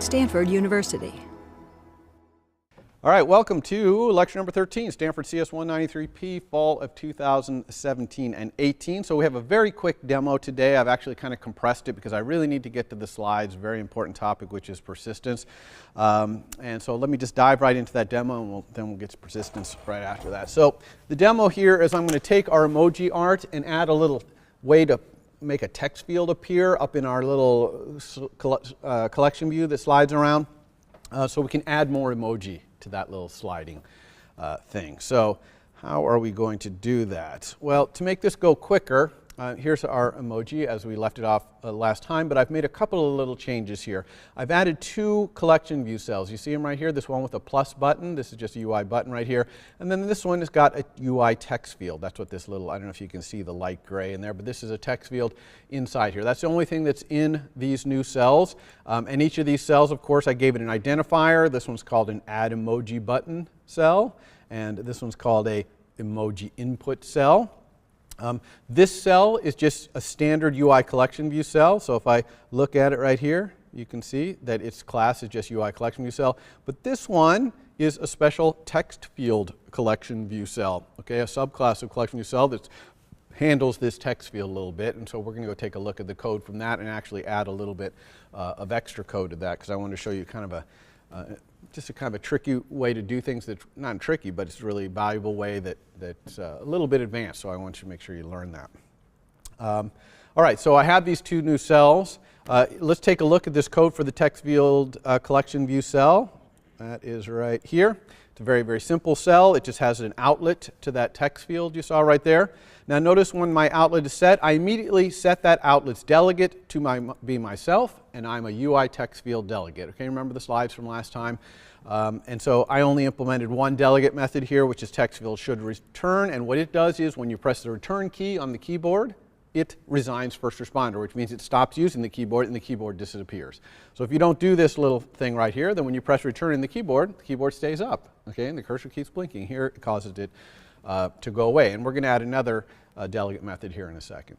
at Stanford University. All right, welcome to lecture number 13, Stanford CS 193P, fall of 2017 and 18. So we have a very quick demo today. I've actually kind of compressed it because I really need to get to the slides, very important topic, which is persistence. And so let me just dive right into that demo, and then we'll get to persistence right after that. So the demo here is I'm going to take our emoji art and add a little way to make a text field appear up in our little collection view that slides around, so we can add more emoji to that little sliding thing. So how are we going to do that? Well, to make this go quicker, here's our emoji as we left it off last time, but I've made a couple of little changes here. I've added two collection view cells. You see them right here, this one with a plus button, this is just a UI button right here, and then this one has got a UI text field. That's what this little, I don't know if you can see the light gray in there, but this is a text field inside here. That's the only thing that's in these new cells, and each of these cells, of course, I gave it an identifier. This one's called an add emoji button cell, and this one's called a emoji input cell. This cell is just a standard UI collection view cell. So if I look at it right here, you can see that its class is just UI collection view cell. But this one is a special text field collection view cell, okay, a subclass of collection view cell that handles this text field a little bit. And so we're going to go take a look at the code from that and actually add a little bit of extra code to that, because I want to show you kind of just a kind of a tricky way to do things that's not tricky, but it's a really valuable way that's a little bit advanced, so I want you to make sure you learn that. All right, so I have these two new cells. Let's take a look at this code for the text field collection view cell. That is right here. It's a very, very simple cell. It just has an outlet to that text field you saw right there. Now notice when my outlet is set, I immediately set that outlet's delegate to be myself, and I'm a UITextField delegate. Okay, remember the slides from last time? And so I only implemented one delegate method here, which is textfield should return, and what it does is when you press the return key on the keyboard, it resigns first responder, which means it stops using the keyboard and the keyboard disappears. So if you don't do this little thing right here, then when you press return in the keyboard stays up, okay, and the cursor keeps blinking. Here it causes it to go away, and we're going to add another delegate method here in a second.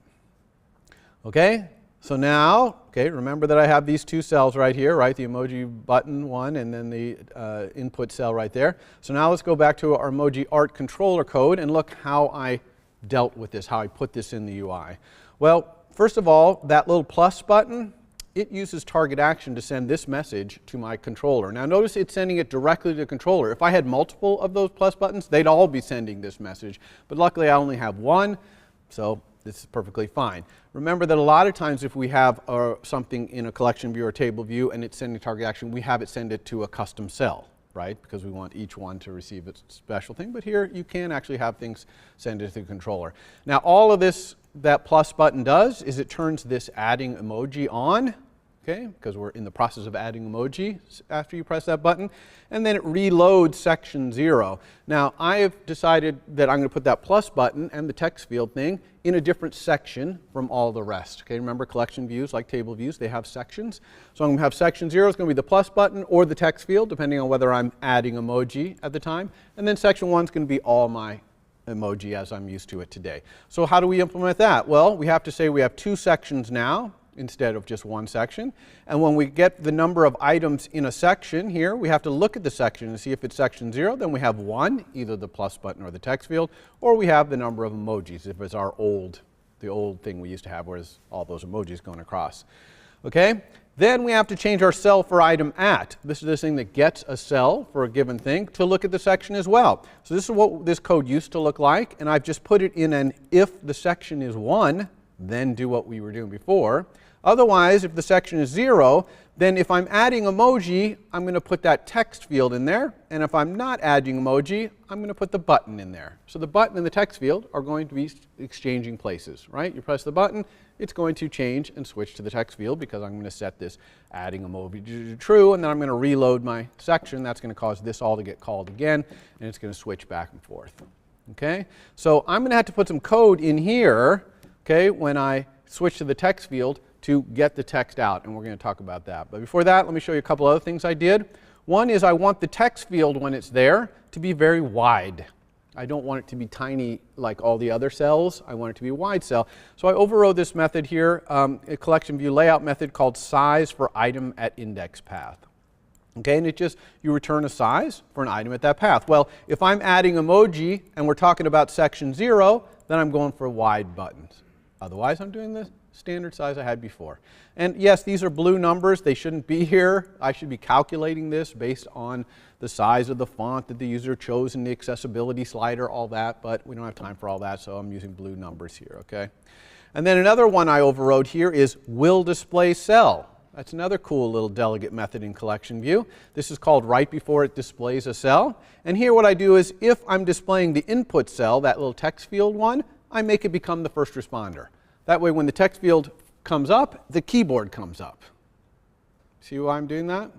Okay, so now, okay, remember that I have these two cells right here, right, the emoji button one and then the input cell right there. So now let's go back to our Emoji Art controller code and look how I dealt with this, how I put this in the UI. Well, first of all, that little plus button, it uses target action to send this message to my controller. Now notice it's sending it directly to the controller. If I had multiple of those plus buttons, they'd all be sending this message. But luckily I only have one, so this is perfectly fine. Remember that a lot of times if we have something in a collection view or table view and it's sending target action, we have it send it to a custom cell, right? Because we want each one to receive its special thing. But here you can actually have things send it to the controller. Now all of this, that plus button does is it turns this adding emoji on, okay, because we're in the process of adding emoji after you press that button, and then it reloads section 0. Now I have decided that I'm going to put that plus button and the text field thing in a different section from all the rest. Okay, remember collection views like table views, they have sections. So I'm going to have section 0 is going to be the plus button or the text field, depending on whether I'm adding emoji at the time, and then section 1 is going to be all my emoji as I'm used to it today. So how do we implement that? Well, we have to say we have two sections now instead of just one section. And when we get the number of items in a section here, we have to look at the section and see if it's section 0, then we have 1, either the plus button or the text field, or we have the number of emojis if it's our the old thing we used to have, whereas all those emojis going across. Okay? Then we have to change our cell for item at. This is this thing that gets a cell for a given thing to look at the section as well. So this is what this code used to look like, and I've just put it in an if the section is 1, then do what we were doing before. Otherwise, if the section is 0, then if I'm adding emoji, I'm going to put that text field in there. And if I'm not adding emoji, I'm going to put the button in there. So the button and the text field are going to be exchanging places, right? You press the button, it's going to change and switch to the text field because I'm going to set this adding emoji to true, and then I'm going to reload my section. That's going to cause this all to get called again, and it's going to switch back and forth. Okay? So I'm going to have to put some code in here, okay, when I switch to the text field to get the text out, and we're going to talk about that. But before that, let me show you a couple other things I did. One is I want the text field when it's there to be very wide. I don't want it to be tiny like all the other cells. I want it to be a wide cell. So I overrode this method here, a collection view layout method called size for item at index path. Okay, and you return a size for an item at that path. Well, if I'm adding emoji and we're talking about section 0, then I'm going for wide buttons. Otherwise, I'm doing the standard size I had before. And yes, these are blue numbers. They shouldn't be here. I should be calculating this based on the size of the font that the user chose in the accessibility slider, all that, but we don't have time for all that, so I'm using blue numbers here, okay? And then another one I overrode here is will display cell. That's another cool little delegate method in collection view. This is called right before it displays a cell. And here what I do is if I'm displaying the input cell, that little text field one, I make it become the first responder. That way when the text field comes up, the keyboard comes up. See why I'm doing that?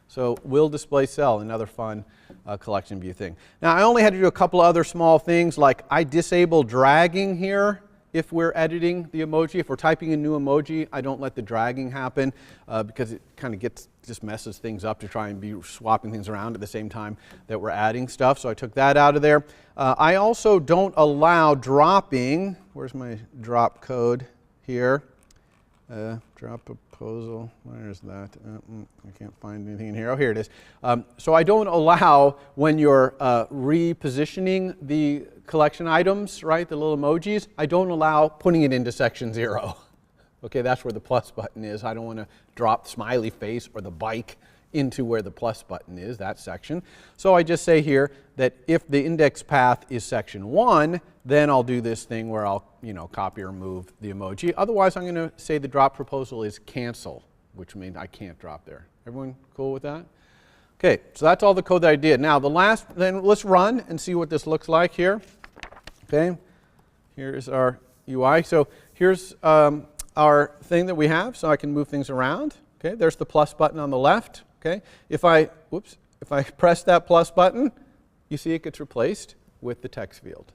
So will display cell, another fun collection view thing. Now I only had to do a couple of other small things, like I disable dragging here. If we're editing the emoji, if we're typing a new emoji, I don't let the dragging happen because it kind of just messes things up to try and be swapping things around at the same time that we're adding stuff. So I took that out of there. I also don't allow dropping. Where's my drop code here? Drop proposal. Where's that? I can't find anything in here. Oh, here it is. So I don't allow when you're repositioning the collection items, right, the little emojis, I don't allow putting it into section 0. Okay, that's where the plus button is. I don't want to drop the smiley face or the bike into where the plus button is, that section. So I just say here that if the index path is section 1, then I'll do this thing where I'll, copy or move the emoji. Otherwise, I'm going to say the drop proposal is cancel, which means I can't drop there. Everyone cool with that? Okay, so that's all the code that I did. Now then let's run and see what this looks like here. Okay, here's our UI. So here's our thing that we have, so I can move things around. Okay, there's the plus button on the left. Okay, if I press that plus button, you see it gets replaced with the text field.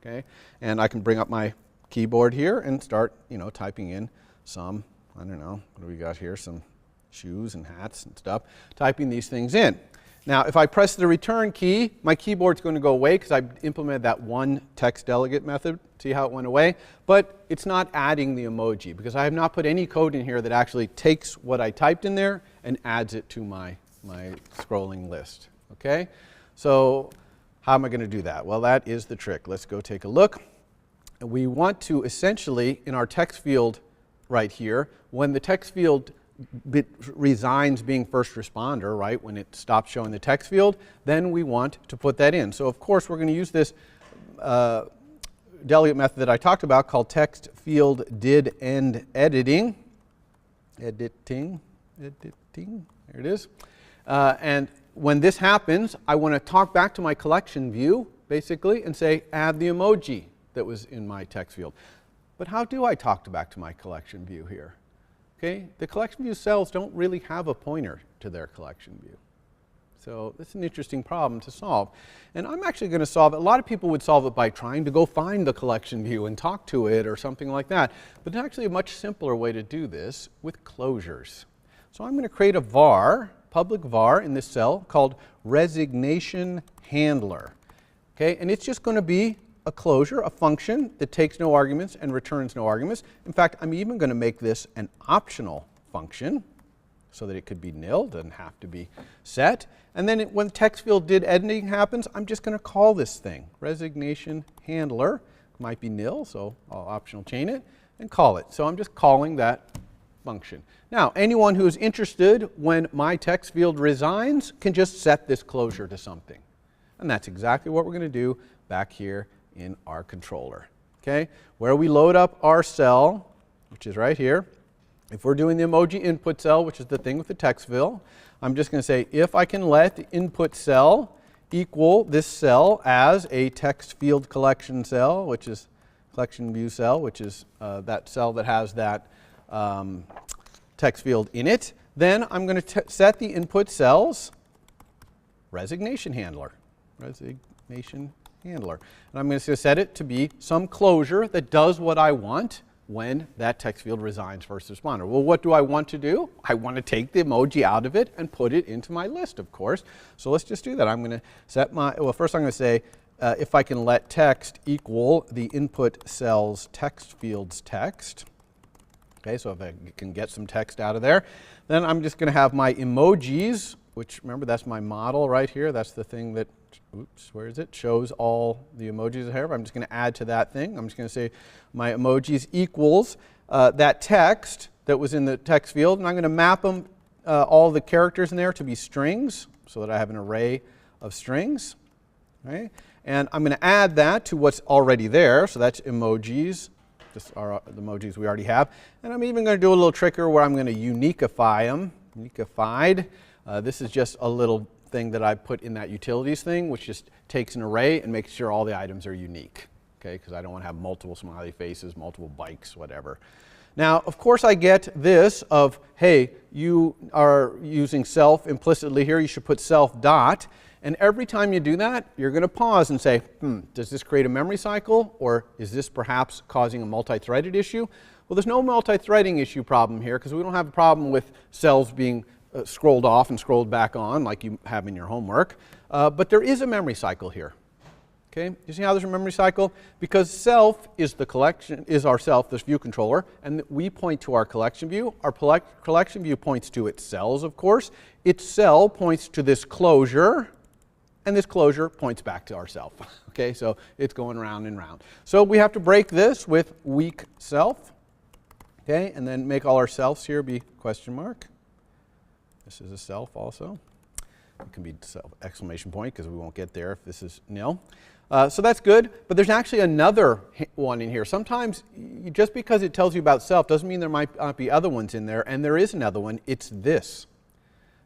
Okay, and I can bring up my keyboard here and start, typing in some, I don't know, what do we got here? Some shoes and hats and stuff, typing these things in. Now, if I press the return key, my keyboard's going to go away because I implemented that one text delegate method. See how it went away? But it's not adding the emoji because I have not put any code in here that actually takes what I typed in there and adds it to my scrolling list. Okay? So how am I going to do that? Well, that is the trick. Let's go take a look. We want to essentially, in our text field right here, when the text field resigns being first responder, right, when it stops showing the text field, then we want to put that in. So of course we're going to use this delegate method that I talked about called text field did end editing. Editing, there it is. And when this happens, I want to talk back to my collection view basically and say add the emoji that was in my text field. But how do I talk back to my collection view here? Okay, the collection view cells don't really have a pointer to their collection view. So that's an interesting problem to solve. And I'm actually going to solve it. A lot of people would solve it by trying to go find the collection view and talk to it or something like that. But it's actually a much simpler way to do this with closures. So I'm going to create a var, public var in this cell called resignation handler. Okay, and it's just going to be a closure, a function that takes no arguments and returns no arguments. In fact, I'm even going to make this an optional function so that it could be nil, doesn't have to be set. And then when the text field did editing happens, I'm just going to call this thing, resignation handler. It might be nil, so I'll optional chain it and call it. So I'm just calling that function. Now, anyone who is interested when my text field resigns can just set this closure to something. And that's exactly what we're going to do back here in our controller. Okay, where we load up our cell, which is right here. If we're doing the emoji input cell, which is the thing with the text fill, I'm just going to say if I can let the input cell equal this cell as a text field collection cell, which is collection view cell, which is that cell that has that text field in it, then I'm going to set the input cell's resignation handler. Resignation handler. And I'm going to set it to be some closure that does what I want when that text field resigns first responder. Well, what do I want to do? I want to take the emoji out of it and put it into my list, of course. So let's just do that. I'm going to set my, well, first I'm going to say if I can let text equal the input cell's text field's text. Okay, so if I can get some text out of there, then I'm just going to have my emojis which remember that's my model right here. That's the thing that, oops, where is it? Shows all the emojis I have. I'm just going to add to that thing. I'm just going to say my emojis equals that text that was in the text field, and I'm going to map them, all the characters in there to be strings so that I have an array of strings. Right? And I'm going to add that to what's already there. So that's emojis. Just are the emojis we already have. And I'm even going to do a little trick here where I'm going to uniquify them. Uniquified. This is just a little thing that I put in that utilities thing, which just takes an array and makes sure all the items are unique. Okay, because I don't want to have multiple smiley faces, multiple bikes, whatever. Now, of course, I get this of, hey, you are using self implicitly here. You should put self dot. And every time you do that, you're going to pause and say, does this create a memory cycle? Or is this perhaps causing a multi-threaded issue? Well, there's no multi-threading issue problem here because we don't have a problem with cells being scrolled off and scrolled back on like you have in your homework. But there is a memory cycle here. Okay, you see how there's a memory cycle? Because self is the collection, is our self, this view controller, and we point to our collection view. Our collection view points to its cells, of course. Its cell points to this closure, and this closure points back to ourself. Okay, so it's going round and round. So we have to break this with weak self. Okay, and then make all our selves here be question mark. This is a self also. It can be self exclamation point because we won't get there if this is nil. So that's good, but there's actually another one in here. Sometimes just because it tells you about self doesn't mean there might not be other ones in there, and there is another one. It's this.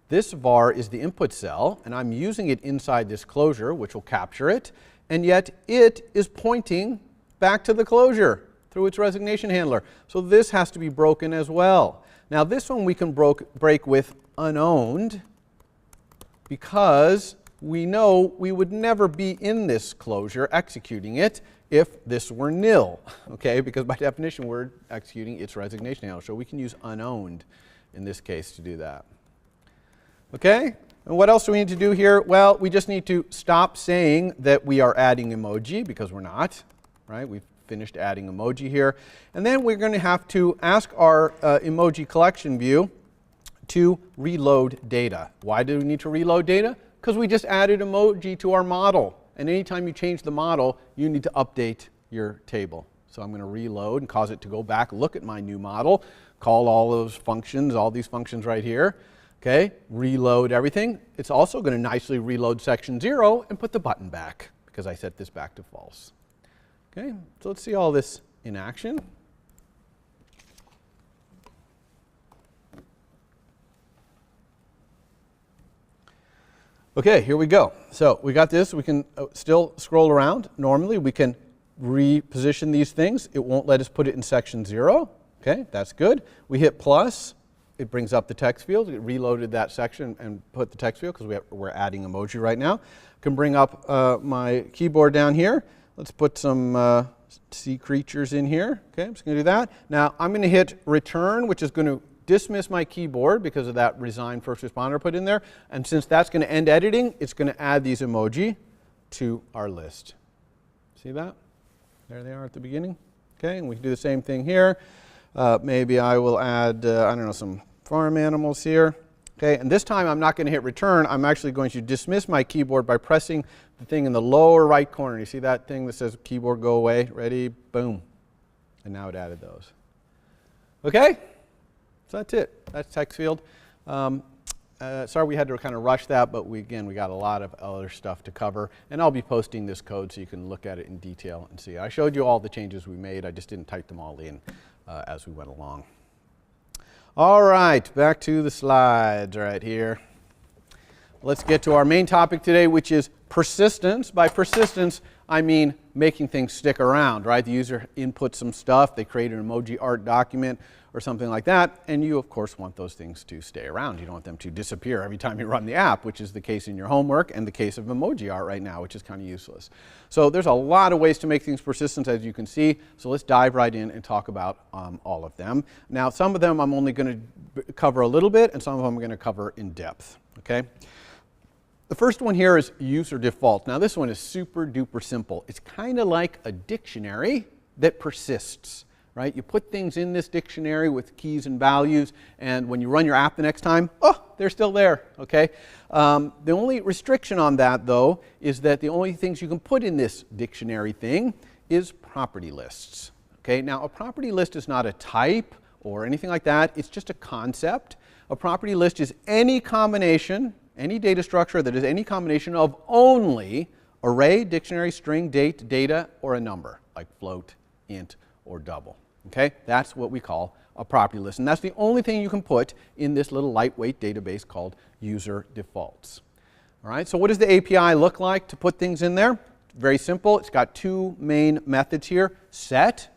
This var is the input cell, and I'm using it inside this closure, which will capture it, and yet it is pointing back to the closure through its resignation handler. So this has to be broken as well. Now this one we can break with unowned, because we know we would never be in this closure executing it if this were nil, okay? Because by definition we're executing its resignation handler. So we can use unowned in this case to do that. Okay? And what else do we need to do here? Well, we just need to stop saying that we are adding emoji, because we're not, right? We've finished adding emoji here. And then we're going to have to ask our emoji collection view to reload data. Why do we need to reload data? Because we just added emoji to our model. And anytime you change the model, you need to update your table. So I'm going to reload and cause it to go back, look at my new model, call all those functions, all these functions right here. Okay, reload everything. It's also going to nicely reload section 0 and put the button back because I set this back to false. Okay, so let's see all this in action. Okay, here we go. So we got this. We can still scroll around. Normally we can reposition these things. It won't let us put it in section 0. Okay, that's good. We hit plus. It brings up the text field. It reloaded that section and put the text field because we're adding emoji right now. Can bring up my keyboard down here. Let's put some sea creatures in here. Okay, I'm just going to do that. Now I'm going to hit return, which is going to dismiss my keyboard because of that resign first responder put in there. And since that's going to end editing, it's going to add these emoji to our list. See that? There they are at the beginning. Okay, and we can do the same thing here. Maybe I will add, I don't know, some farm animals here. Okay, and this time I'm not going to hit return. I'm actually going to dismiss my keyboard by pressing the thing in the lower right corner. You see that thing that says keyboard go away? Ready? Boom. And now it added those. Okay, so that's it. That's text field. Sorry we had to kind of rush that, but we got a lot of other stuff to cover. And I'll be posting this code so you can look at it in detail and see. I showed you all the changes we made. I just didn't type them all in as we went along. All right, back to the slides right here. Let's get to our main topic today, which is persistence. By persistence, I mean making things stick around, right? The user inputs some stuff, they create an Emoji Art document or something like that, and you, of course, want those things to stay around. You don't want them to disappear every time you run the app, which is the case in your homework and the case of Emoji Art right now, which is kind of useless. So there's a lot of ways to make things persistent, as you can see. So let's dive right in and talk about all of them. Now, some of them I'm only going to cover a little bit, and some of them I'm going to cover in depth. Okay? The first one here is UserDefaults. Now, this one is super duper simple. It's kind of like a dictionary that persists. right? You put things in this dictionary with keys and values, and when you run your app the next time, oh, they're still there, okay? The only restriction on that, though, is that the only things you can put in this dictionary thing is property lists, okay? Now, a property list is not a type or anything like that. It's just a concept. A property list is any combination, any data structure that is any combination of only array, dictionary, string, date, data, or a number, like float, int, or double. Okay? That's what we call a property list. And that's the only thing you can put in this little lightweight database called UserDefaults. All right? So what does the API look like to put things in there? Very simple. It's got two main methods here. Set,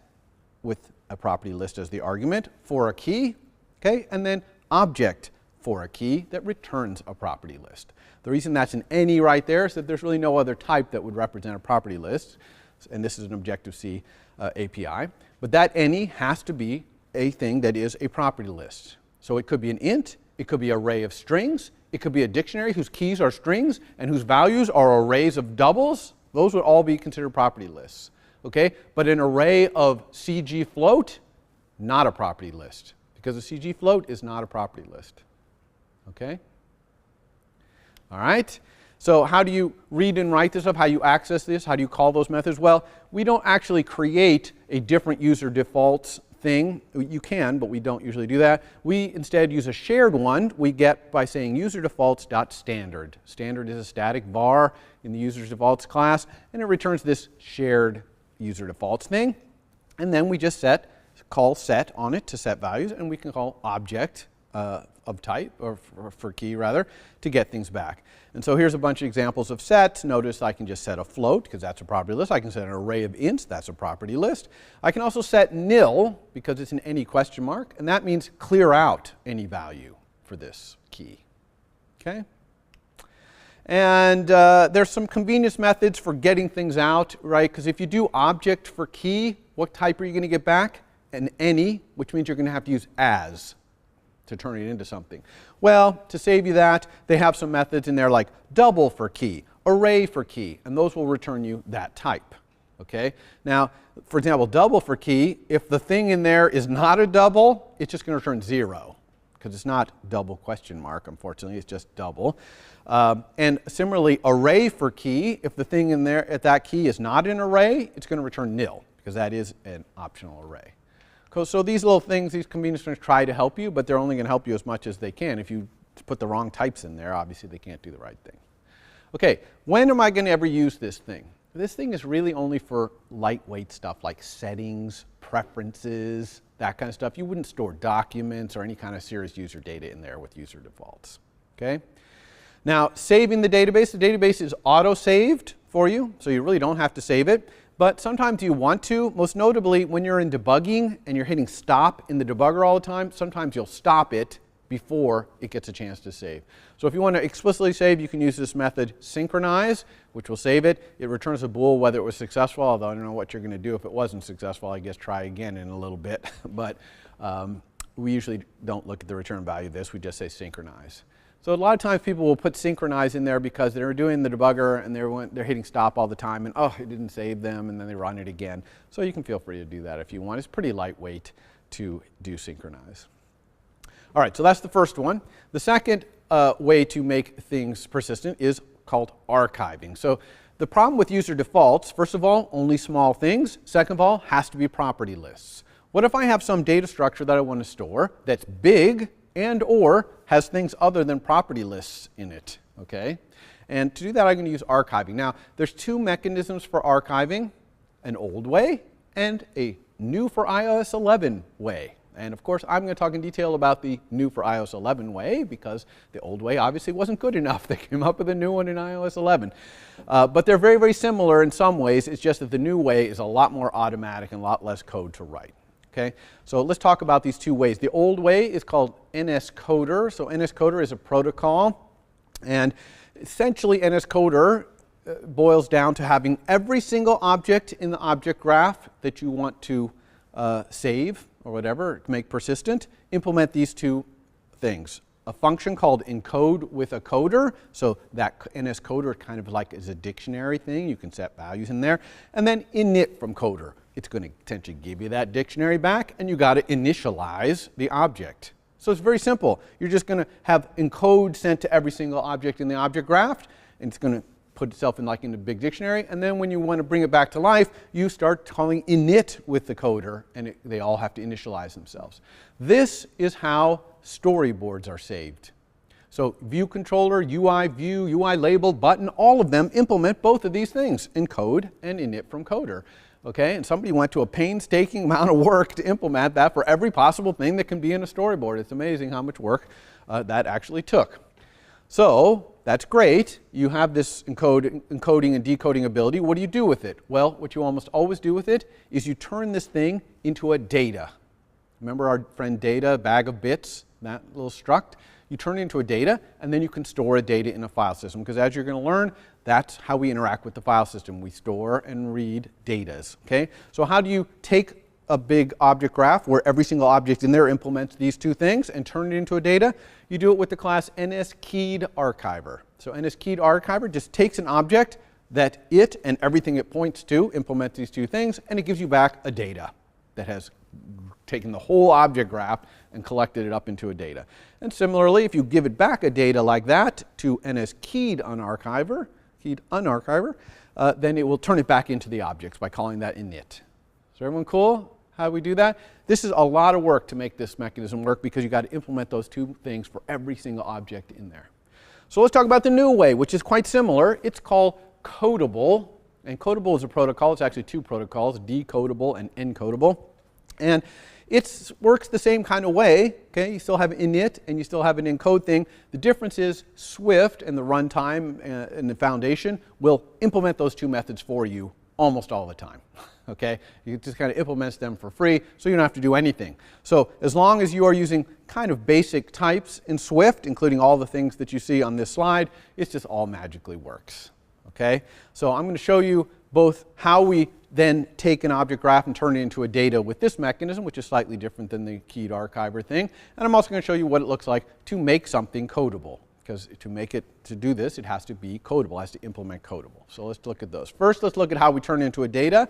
with a property list as the argument, for a key. Okay? And then object for a key that returns a property list. The reason that's an any right there is that there's really no other type that would represent a property list. And this is an Objective-C API. But that any has to be a thing that is a property list. So it could be an int, it could be an array of strings, it could be a dictionary whose keys are strings and whose values are arrays of doubles. Those would all be considered property lists. Okay? But an array of CG float, not a property list, because a CG float is not a property list. Okay? All right? So how do you read and write this up? How do you access this? How do you call those methods? Well, we don't actually create a different UserDefaults thing. You can, but we don't usually do that. We instead use a shared one we get by saying UserDefaults.standard. Standard is a static var in the UserDefaults class, and it returns this shared UserDefaults thing. And then we just call set on it to set values, and we can call object of type, or for key rather, to get things back. And so here's a bunch of examples of sets. Notice I can just set a float, because that's a property list. I can set an array of ints, that's a property list. I can also set nil, because it's an any question mark, and that means clear out any value for this key. Okay? And there's some convenience methods for getting things out, right? Because if you do object for key, what type are you going to get back? An any, which means you're going to have to use as to turn it into something. Well, to save you that, they have some methods in there like double for key, array for key, and those will return you that type. Okay? Now, for example, double for key, if the thing in there is not a double, it's just going to return 0, because it's not double question mark, unfortunately, it's just double. And similarly, array for key, if the thing in there at that key is not an array, it's going to return nil, because that is an optional array. So these little things, these convenience things try to help you, but they're only going to help you as much as they can. If you put the wrong types in there, obviously they can't do the right thing. Okay, when am I going to ever use this thing? This thing is really only for lightweight stuff like settings, preferences, that kind of stuff. You wouldn't store documents or any kind of serious user data in there with UserDefaults. Okay? Now, saving the database is auto-saved for you, so you really don't have to save it. But sometimes you want to, most notably when you're in debugging and you're hitting stop in the debugger all the time, sometimes you'll stop it before it gets a chance to save. So if you want to explicitly save, you can use this method synchronize, which will save it. It returns a bool whether it was successful, although I don't know what you're going to do if it wasn't successful. I guess try again in a little bit. But we usually don't look at the return value of this. We just say synchronize. So a lot of times people will put synchronize in there because they're doing the debugger and they're hitting stop all the time and oh, it didn't save them, and then they run it again. So you can feel free to do that if you want. It's pretty lightweight to do synchronize. All right, so that's the first one. The second way to make things persistent is called archiving. So the problem with UserDefaults, first of all, only small things. Second of all, has to be property lists. What if I have some data structure that I want to store that's big and or has things other than property lists in it, okay? And to do that, I'm going to use archiving. Now, there's two mechanisms for archiving, an old way and a new for iOS 11 way. And of course, I'm going to talk in detail about the new for iOS 11 way because the old way obviously wasn't good enough. They came up with a new one in iOS 11. But they're very, very similar in some ways. It's just that the new way is a lot more automatic and a lot less code to write. Okay, so let's talk about these two ways. The old way is called NSCoder. So NSCoder is a protocol, and essentially NSCoder boils down to having every single object in the object graph that you want to save or whatever to make persistent. Implement these two things. A function called encode with a coder, so that NSCoder kind of like is a dictionary thing. You can set values in there. And then init from coder. it's going to essentially give you that dictionary back, and you got to initialize the object. So it's very simple. You're just going to have encode sent to every single object in the object graph, and it's going to put itself in a big dictionary, and then when you want to bring it back to life, you start calling init with the coder, and they all have to initialize themselves. This is how storyboards are saved. So view controller, UI view, UI label, button, all of them implement both of these things, encode and init from coder. Okay, and somebody went to a painstaking amount of work to implement that for every possible thing that can be in a storyboard. It's amazing how much work that actually took. So that's great. You have this encoding and decoding ability. What do you do with it? Well, what you almost always do with it is you turn this thing into a data. Remember our friend data, bag of bits, that little struct? You turn it into a data, and then you can store a data in a file system, because as you're going to learn, that's how we interact with the file system. We store and read datas. Okay? So how do you take a big object graph where every single object in there implements these two things and turn it into a data? You do it with the class NSKeyedArchiver. So NSKeyedArchiver just takes an object that it and everything it points to implements these two things, and it gives you back a data that has taken the whole object graph and collected it up into a data. And similarly, if you give it back a data like that to NSKeyedUnArchiver, then it will turn it back into the objects by calling that init. Is everyone cool how we do that? This is a lot of work to make this mechanism work, because you've got to implement those two things for every single object in there. So let's talk about the new way, which is quite similar. It's called Codable. And Codable is a protocol. It's actually two protocols, decodable and encodable. And it works the same kind of way. Okay? You still have init and you still have an encode thing. The difference is Swift and the runtime and the foundation will implement those two methods for you almost all the time. Okay? You just kind of implements them for free, so you don't have to do anything. So as long as you are using kind of basic types in Swift, including all the things that you see on this slide, it just all magically works. Okay? So I'm going to show you both how we then take an object graph and turn it into a data with this mechanism, which is slightly different than the keyed archiver thing. And I'm also going to show you what it looks like to make something codable. Because to do this, it has to be codable, it has to implement codable. So let's look at those. First, let's look at how we turn it into a data.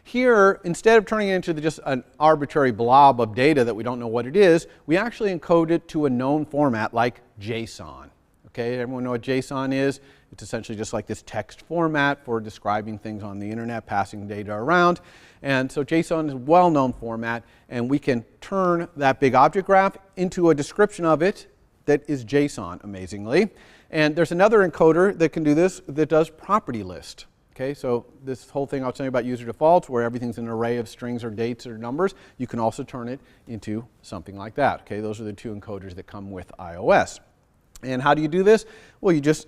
Here, instead of turning it into just an arbitrary blob of data that we don't know what it is, we actually encode it to a known format like JSON. Okay, everyone know what JSON is? It's essentially just like this text format for describing things on the internet, passing data around. And so JSON is a well-known format, and we can turn that big object graph into a description of it that is JSON, amazingly. And there's another encoder that can do this that does property list. Okay, so this whole thing I was saying about UserDefaults, where everything's an array of strings or dates or numbers, you can also turn it into something like that. Okay, those are the two encoders that come with iOS. And how do you do this? Well, you just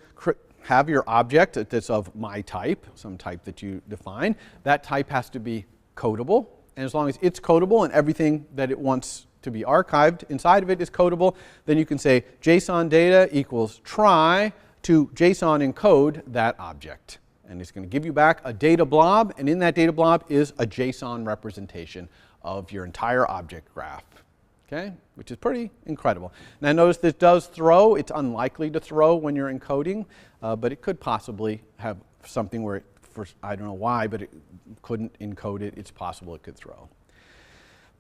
have your object that's of my type, some type that you define. That type has to be codable. And as long as it's codable and everything that it wants to be archived inside of it is codable, then you can say JSON data equals try to JSON encode that object. And it's going to give you back a data blob, and in that data blob is a JSON representation of your entire object graph. Okay, which is pretty incredible. Now notice this does throw. It's unlikely to throw when you're encoding, but it could possibly have something where I don't know why, but it couldn't encode it. It's possible it could throw.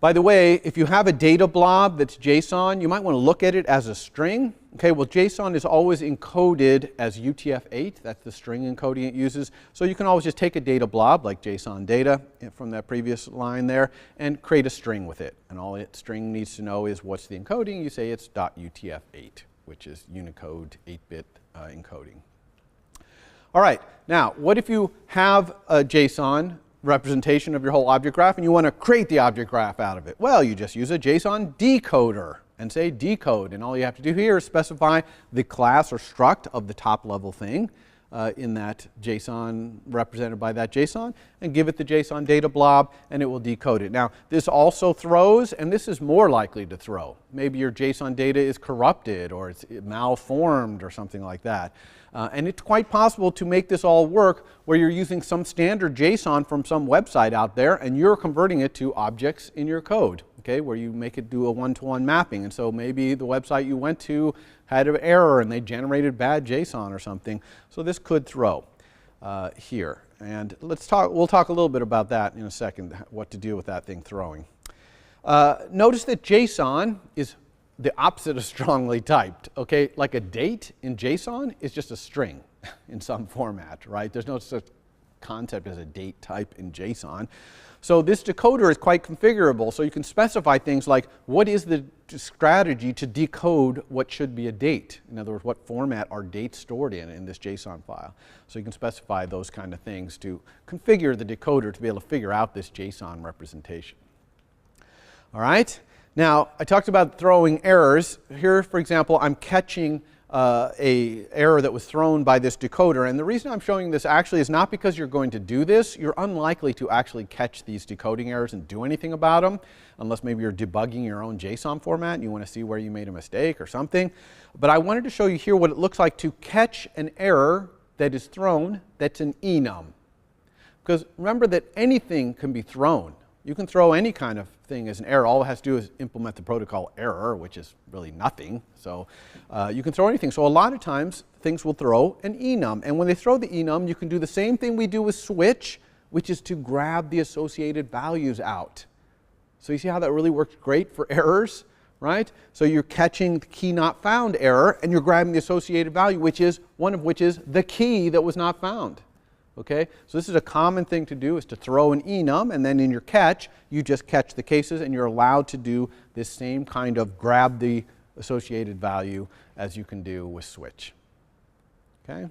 By the way, if you have a data blob that's JSON, you might want to look at it as a string. Okay, well, JSON is always encoded as UTF-8. That's the string encoding it uses. So you can always just take a data blob, like JSON data from that previous line there, and create a string with it. And all that string needs to know is what's the encoding. You say it's .UTF-8, which is Unicode 8-bit encoding. All right, now, what if you have a JSON representation of your whole object graph and you want to create the object graph out of it? Well, you just use a JSON decoder and say decode, and all you have to do here is specify the class or struct of the top level thing in that JSON represented by that JSON, and give it the JSON data blob, and it will decode it. Now, this also throws, and this is more likely to throw. Maybe your JSON data is corrupted or it's malformed or something like that. And it's quite possible to make this all work where you're using some standard JSON from some website out there and you're converting it to objects in your code, okay, where you make it do a one-to-one mapping. And so maybe the website you went to had an error and they generated bad JSON or something. So this could throw here. And we'll talk a little bit about that in a second, what to do with that thing throwing. Notice that JSON is the opposite of strongly typed. Okay, like a date in JSON is just a string in some format, right? There's no such concept as a date type in JSON. So this decoder is quite configurable. So you can specify things like what is the strategy to decode what should be a date. In other words, what format are dates stored in this JSON file. So you can specify those kind of things to configure the decoder to be able to figure out this JSON representation. All right. Now, I talked about throwing errors. Here, for example, I'm catching a error that was thrown by this decoder. And the reason I'm showing this actually is not because you're going to do this. You're unlikely to actually catch these decoding errors and do anything about them, unless maybe you're debugging your own JSON format and you want to see where you made a mistake or something. But I wanted to show you here what it looks like to catch an error that is thrown that's an enum. Because remember that anything can be thrown. You can throw any kind of thing as an error. All it has to do is implement the protocol error, which is really nothing. So you can throw anything. So a lot of times things will throw an enum. And when they throw the enum, you can do the same thing we do with switch, which is to grab the associated values out. So you see how that really works great for errors, right? So you're catching the key not found error, and you're grabbing the associated value, which is one of which is the key that was not found. Okay, so this is a common thing to do, is to throw an enum, and then in your catch, you just catch the cases, and you're allowed to do this same kind of grab the associated value as you can do with switch. Okay.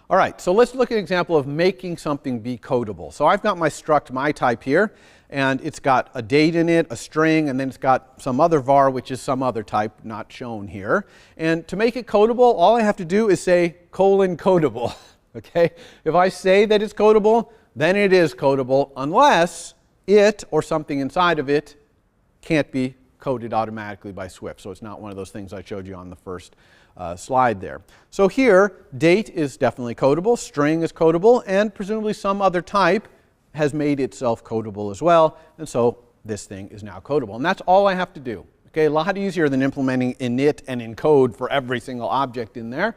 All right, so let's look at an example of making something be codable. So I've got my struct myType here, and it's got a date in it, a string, and then it's got some other var, which is some other type not shown here. And to make it codable, all I have to do is say :codable. Okay, if I say that it's codable, then it is codable, unless it or something inside of it can't be coded automatically by Swift. So it's not one of those things I showed you on the first slide there. So here, date is definitely codable, string is codable, and presumably some other type has made itself codable as well. And so this thing is now codable. And that's all I have to do. Okay, a lot easier than implementing init and encode for every single object in there.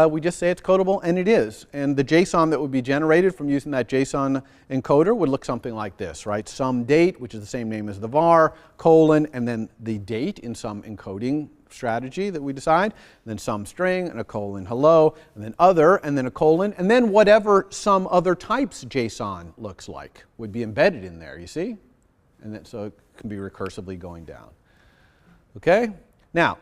We just say it's codable, and it is. And the JSON that would be generated from using that JSON encoder would look something like this, right? Some date, which is the same name as the var, colon, and then the date in some encoding strategy that we decide, and then some string, and a colon hello, and then other, and then a colon, and then whatever some other types JSON looks like would be embedded in there, you see? And then, so it can be recursively going down. Okay? Now,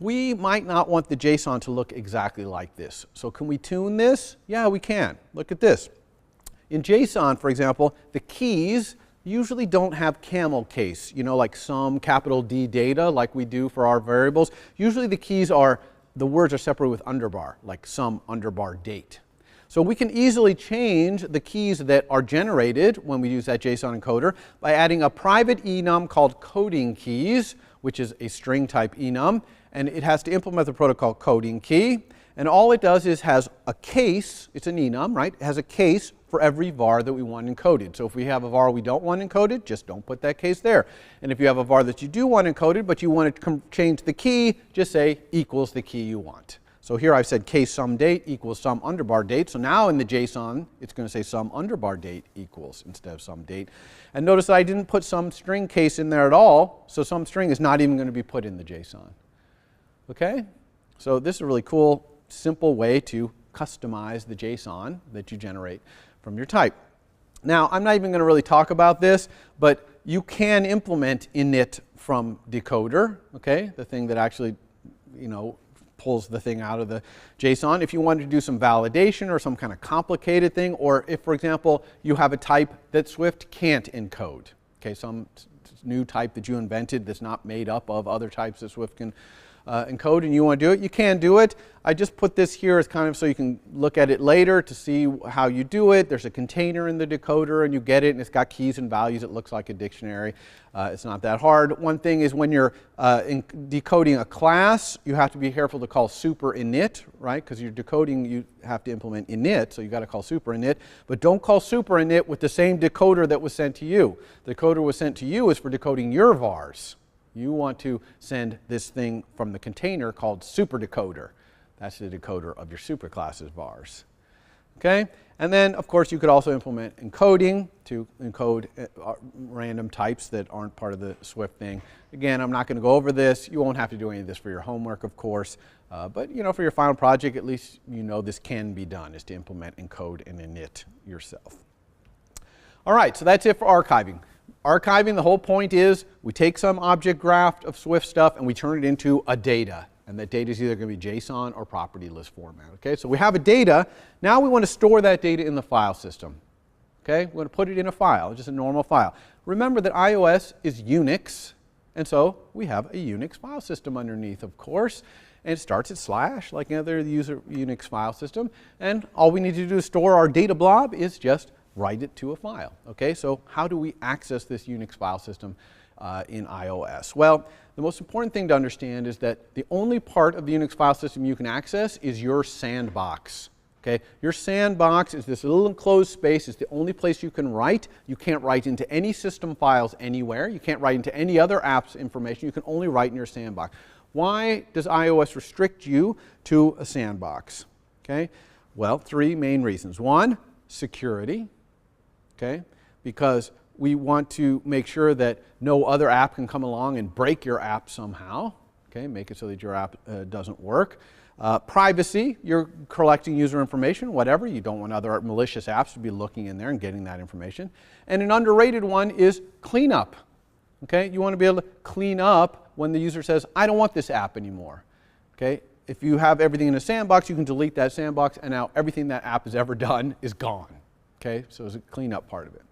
we might not want the JSON to look exactly like this. So can we tune this? Yeah, we can. Look at this. In JSON, for example, the keys usually don't have camel case, you know, like some capital D data like we do for our variables. Usually the keys are, the words are separated with underbar, like some underbar date. So we can easily change the keys that are generated when we use that JSON encoder by adding a private enum called coding keys, which is a string type enum, and it has to implement the protocol coding key. And all it does is has a case, it's an enum, right? It has a case for every var that we want encoded. So if we have a var we don't want encoded, just don't put that case there. And if you have a var that you do want encoded, but you want to change the key, just say equals the key you want. So here I've said case some date equals some underbar date. So now in the JSON, it's going to say some underbar date equals instead of some date. And notice that I didn't put some string case in there at all. So some string is not even going to be put in the JSON. Okay? So this is a really cool, simple way to customize the JSON that you generate from your type. Now, I'm not even going to really talk about this, but you can implement init from decoder, okay? The thing that actually, you know, pulls the thing out of the JSON. If you wanted to do some validation or some kind of complicated thing, or if, for example, you have a type that Swift can't encode, okay, some new type that you invented that's not made up of other types that Swift can encode, and you want to do it, you can do it. I just put this here as kind of so you can look at it later to see how you do it. There's a container in the decoder, and you get it, and it's got keys and values. It looks like a dictionary. It's not that hard. One thing is when you're decoding a class, you have to be careful to call super init, right? Because you're decoding, you have to implement init, so you've got to call super init. But don't call super init with the same decoder that was sent to you. The decoder was sent to you is for decoding your vars. You want to send this thing from the container called superdecoder. That's the decoder of your superclasses vars. Okay? And then, of course, you could also implement encoding to encode random types that aren't part of the Swift thing. Again, I'm not going to go over this. You won't have to do any of this for your homework, of course. But for your final project, at least this can be done, is to implement encode and init yourself. All right, so that's it for archiving. Archiving, the whole point is we take some object graph of Swift stuff and we turn it into a data. And that data is either going to be JSON or property list format. Okay, so we have a data. Now we want to store that data in the file system. Okay, we want to put it in a file, just a normal file. Remember that iOS is Unix, and so we have a Unix file system underneath, of course. And it starts at / like any other user Unix file system. And all we need to do to store our data blob is just write it to a file. Okay, so how do we access this Unix file system in iOS? Well, the most important thing to understand is that the only part of the Unix file system you can access is your sandbox. Okay? Your sandbox is this little enclosed space. It's the only place you can write. You can't write into any system files anywhere. You can't write into any other app's information. You can only write in your sandbox. Why does iOS restrict you to a sandbox? Okay? Well, 3 main reasons. 1, security. Okay? Because we want to make sure that no other app can come along and break your app somehow. Okay, make it so that your app doesn't work. Privacy, you're collecting user information, whatever. You don't want other malicious apps to be looking in there and getting that information. And an underrated one is cleanup. Okay, you want to be able to clean up when the user says, I don't want this app anymore. Okay, if you have everything in a sandbox, you can delete that sandbox, and now everything that app has ever done is gone. Okay, so it's a cleanup part of it.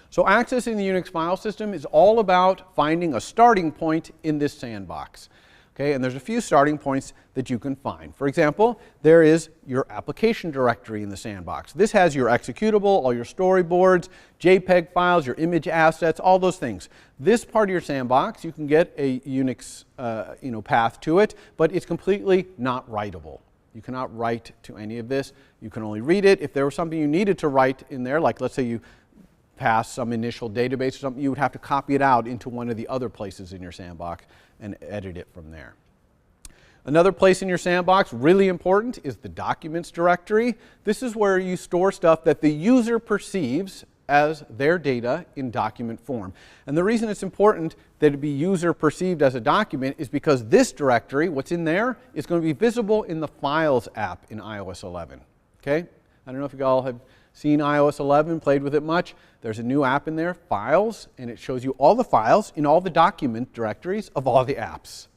So accessing the Unix file system is all about finding a starting point in this sandbox. Okay, and there's a few starting points that you can find. For example, there is your application directory in the sandbox. This has your executable, all your storyboards, JPEG files, your image assets, all those things. This part of your sandbox, you can get a Unix path to it, but it's completely not writable. You cannot write to any of this. You can only read it. If there was something you needed to write in there, like let's say you pass some initial database or something, you would have to copy it out into one of the other places in your sandbox and edit it from there. Another place in your sandbox, really important, is the documents directory. This is where you store stuff that the user perceives as their data in document form. And the reason it's important that it be user perceived as a document is because this directory, what's in there, is going to be visible in the Files app in iOS 11. Okay? I don't know if you all have seen iOS 11, played with it much. There's a new app in there, Files, and it shows you all the files in all the document directories of all the apps.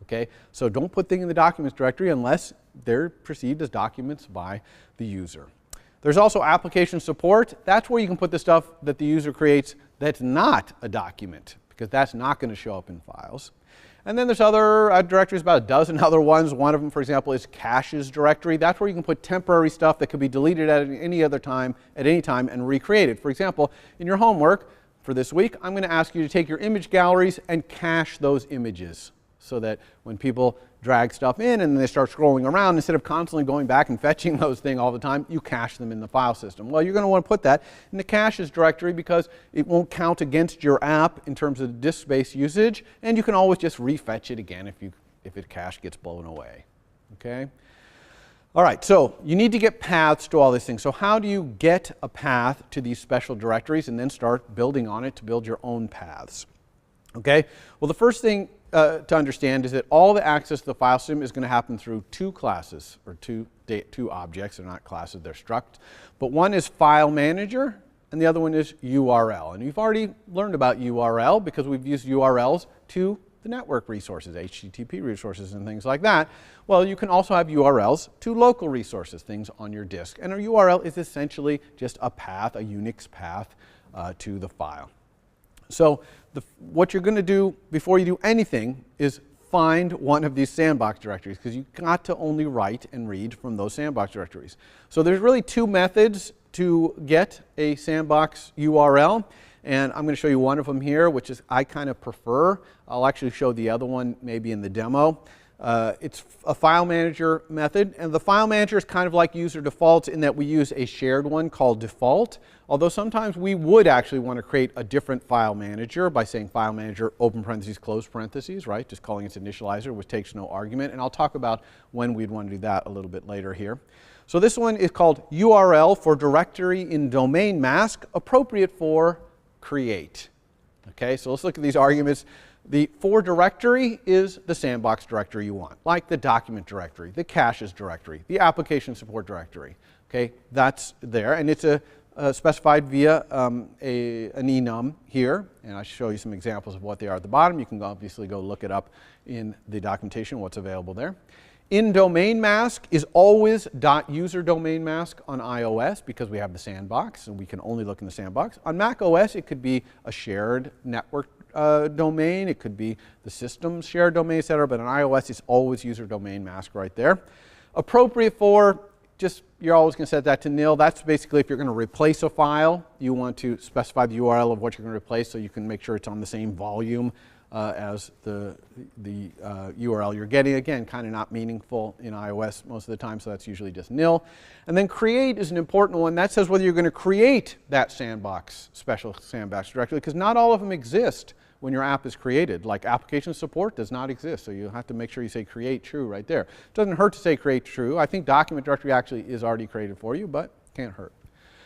Okay? So don't put things in the documents directory unless they're perceived as documents by the user. There's also application support. That's where you can put the stuff that the user creates that's not a document, because that's not going to show up in Files. And then there's other directories, about a dozen other ones. One of them, for example, is Caches directory. That's where you can put temporary stuff that could be deleted at any time, and recreated. For example, in your homework for this week, I'm going to ask you to take your image galleries and cache those images, so that when people drag stuff in and they start scrolling around, instead of constantly going back and fetching those things all the time, you cache them in the file system. Well, you're going to want to put that in the caches directory because it won't count against your app in terms of disk space usage, and you can always just refetch it again if the cache gets blown away. Okay? All right, so you need to get paths to all these things. So how do you get a path to these special directories and then start building on it to build your own paths? Okay? Well, the first thing to understand is that all the access to the file system is going to happen through 2 classes, or two objects. They're not classes, they're structs. But one is FileManager, and the other one is URL. And you've already learned about URL because we've used URLs to the network resources, HTTP resources and things like that. Well, you can also have URLs to local resources, things on your disk. And a URL is essentially just a path, a Unix path to the file. So what you're going to do before you do anything is find one of these sandbox directories, because you've got to only write and read from those sandbox directories. So there's really 2 methods to get a sandbox URL, and I'm going to show you one of them here, which is I kind of prefer. I'll actually show the other one maybe in the demo. It's a file manager method, and the file manager is kind of like UserDefaults in that we use a shared one called default, although sometimes we would actually want to create a different file manager by saying file manager open parentheses close parentheses, right, just calling its initializer, which takes no argument, and I'll talk about when we'd want to do that a little bit later here. So this one is called URL for directory in domain mask, appropriate for create. Okay, so let's look at these arguments. The for directory is the sandbox directory you want, like the document directory, the caches directory, the application support directory. Okay, that's there, and it's specified via an enum here, and I'll show you some examples of what they are at the bottom. You can obviously go look it up in the documentation, what's available there. In domain mask is always .userDomainMask on iOS because we have the sandbox and we can only look in the sandbox. On Mac OS, it could be a shared network domain, it could be the system's shared domain, etc. But on iOS, it's always UserDomainMask right there. Appropriate for, just you're always going to set that to nil. That's basically if you're going to replace a file, you want to specify the URL of what you're going to replace so you can make sure it's on the same volume as the URL you're getting. Again, kind of not meaningful in iOS most of the time, so that's usually just nil. And then create is an important one. That says whether you're going to create that sandbox, special sandbox directory, because not all of them exist when your app is created. Like application support does not exist, so you have to make sure you say create true right there. It doesn't hurt to say create true. I think document directory actually is already created for you, but can't hurt.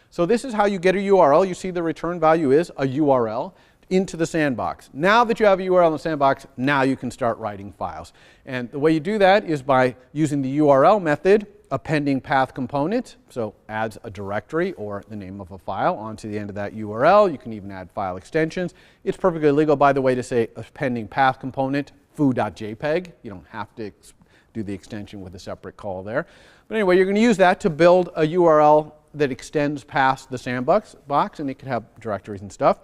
So this is how you get a URL. You see the return value is a URL into the sandbox. Now that you have a URL in the sandbox, now you can start writing files. And the way you do that is by using the URL method, appending path component, so adds a directory or the name of a file onto the end of that URL. You can even add file extensions. It's perfectly legal, by the way, to say appending path component foo.jpg. You don't have to do the extension with a separate call there. But anyway, you're going to use that to build a URL that extends past the sandbox box, and it can have directories and stuff.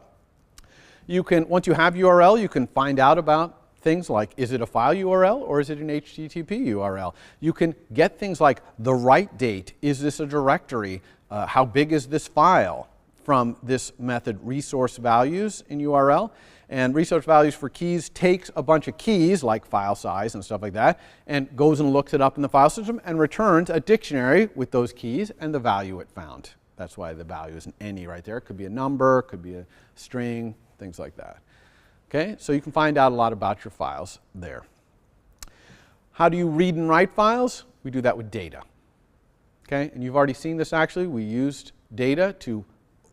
You can, once you have URL, you can find out about things like, is it a file URL or is it an HTTP URL? You can get things like the write date. Is this a directory? How big is this file? From this method, resource values in URL. And resource values for keys takes a bunch of keys, like file size and stuff like that, and goes and looks it up in the file system and returns a dictionary with those keys and the value it found. That's why the value is an any right there. It could be a number, it could be a string, things like that. Okay, so you can find out a lot about your files there. How do you read and write files? We do that with data. Okay, and you've already seen this actually. We used data to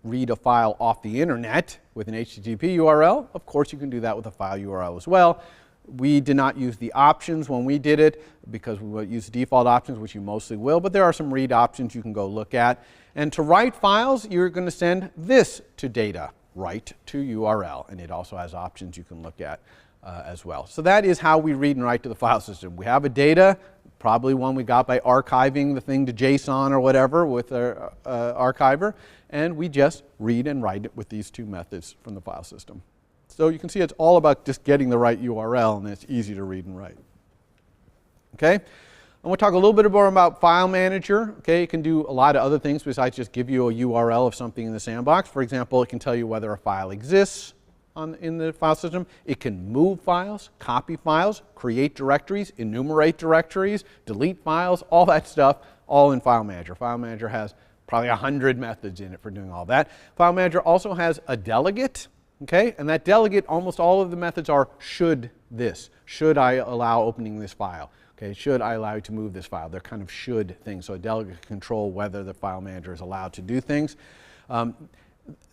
read a file off the internet with an HTTP URL. Of course, you can do that with a file URL as well. We did not use the options when we did it because we use default options, which you mostly will, but there are some read options you can go look at. And to write files, you're going to send this to data. Write to URL, and it also has options you can look at as well. So that is how we read and write to the file system. We have a data, probably one we got by archiving the thing to JSON or whatever with our archiver, and we just read and write it with these two methods from the file system. So you can see it's all about just getting the right URL, and it's easy to read and write. Okay? I'm going to talk a little bit more about FileManager. Okay, it can do a lot of other things besides just give you a URL of something in the sandbox. For example, it can tell you whether a file exists in the file system. It can move files, copy files, create directories, enumerate directories, delete files, all that stuff, all in FileManager. FileManager has probably 100 methods in it for doing all that. FileManager also has a delegate. Okay, and that delegate, almost all of the methods are should this. Should I allow opening this file? Okay, should I allow you to move this file? They're kind of should things. So a delegate can control whether the file manager is allowed to do things.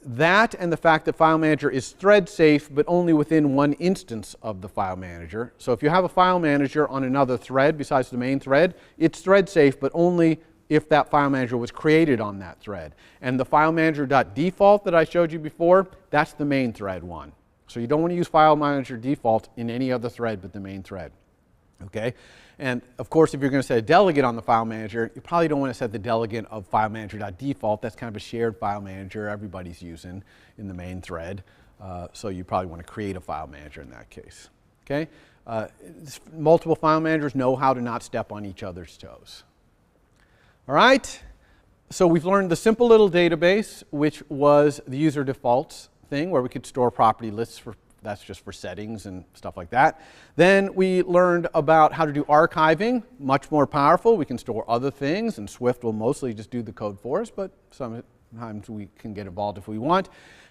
That and the fact that FileManager is thread safe, but only within one instance of the file manager. So if you have a file manager on another thread besides the main thread, it's thread safe, but only if that file manager was created on that thread. And the FileManager.default that I showed you before, that's the main thread one. So you don't want to use FileManager default in any other thread but the main thread. Okay? And of course, if you're going to set a delegate on the file manager, you probably don't want to set the delegate of FileManager.default. That's kind of a shared file manager everybody's using in the main thread. So you probably want to create a file manager in that case. Okay? Multiple file managers know how to not step on each other's toes. All right? So we've learned the simple little database, which was the UserDefaults thing, where we could store property lists for that's just for settings and stuff like that. Then we learned about how to do archiving, much more powerful. We can store other things, and Swift will mostly just do the code for us, but sometimes we can get involved if we want.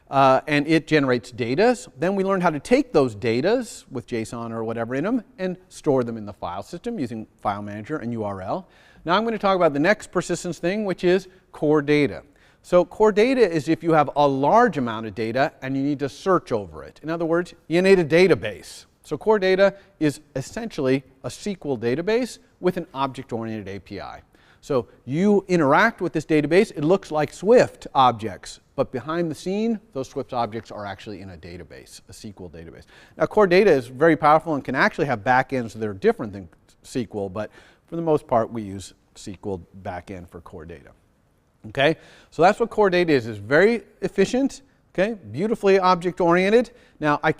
and it generates data. Then we learn how to take those data with JSON or whatever in them and store them in the file system using FileManager and URL. Now I'm going to talk about the next persistence thing, which is core data. So core data is if you have a large amount of data and you need to search over it. In other words, you need a database. So core data is essentially a SQL database with an object-oriented API. So you interact with this database. It looks like Swift objects, but behind the scene, those Swift objects are actually in a database, a SQL database. Now, core data is very powerful and can actually have backends that are different than SQL, but for the most part, we use SQL backend for core data. Okay, so that's what core data is. It's very efficient. Okay, beautifully object-oriented. Now, I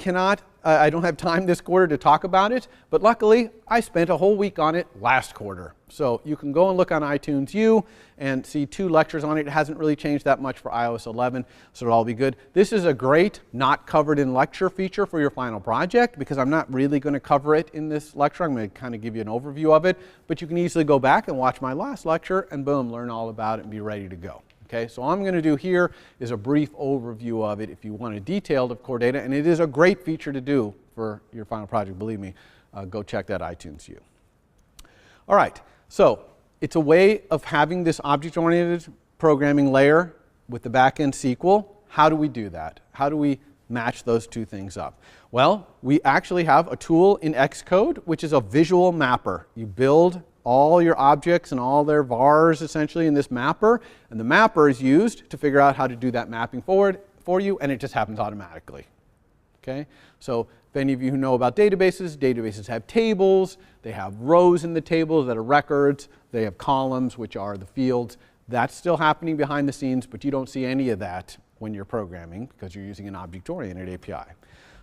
don't have time this quarter to talk about it, but luckily, I spent a whole week on it last quarter. So you can go and look on iTunes U and see 2 lectures on it. It hasn't really changed that much for iOS 11, so it'll all be good. This is a great not covered in lecture feature for your final project because I'm not really going to cover it in this lecture. I'm going to kind of give you an overview of it, but you can easily go back and watch my last lecture and boom, learn all about it and be ready to go. Okay, so all I'm going to do here is a brief overview of it if you want a detailed of core data, and it is a great feature to do for your final project, believe me. Go check that iTunes U. All right, so it's a way of having this object-oriented programming layer with the backend SQL. How do we do that? How do we match those 2 things up? Well, we actually have a tool in Xcode, which is a visual mapper. You build all your objects and all their vars essentially in this mapper, and the mapper is used to figure out how to do that mapping forward for you, and it just happens automatically. Okay? So if any of you who know about databases, databases have tables, they have rows in the tables that are records, they have columns which are the fields. That's still happening behind the scenes, but you don't see any of that when you're programming because you're using an object-oriented API.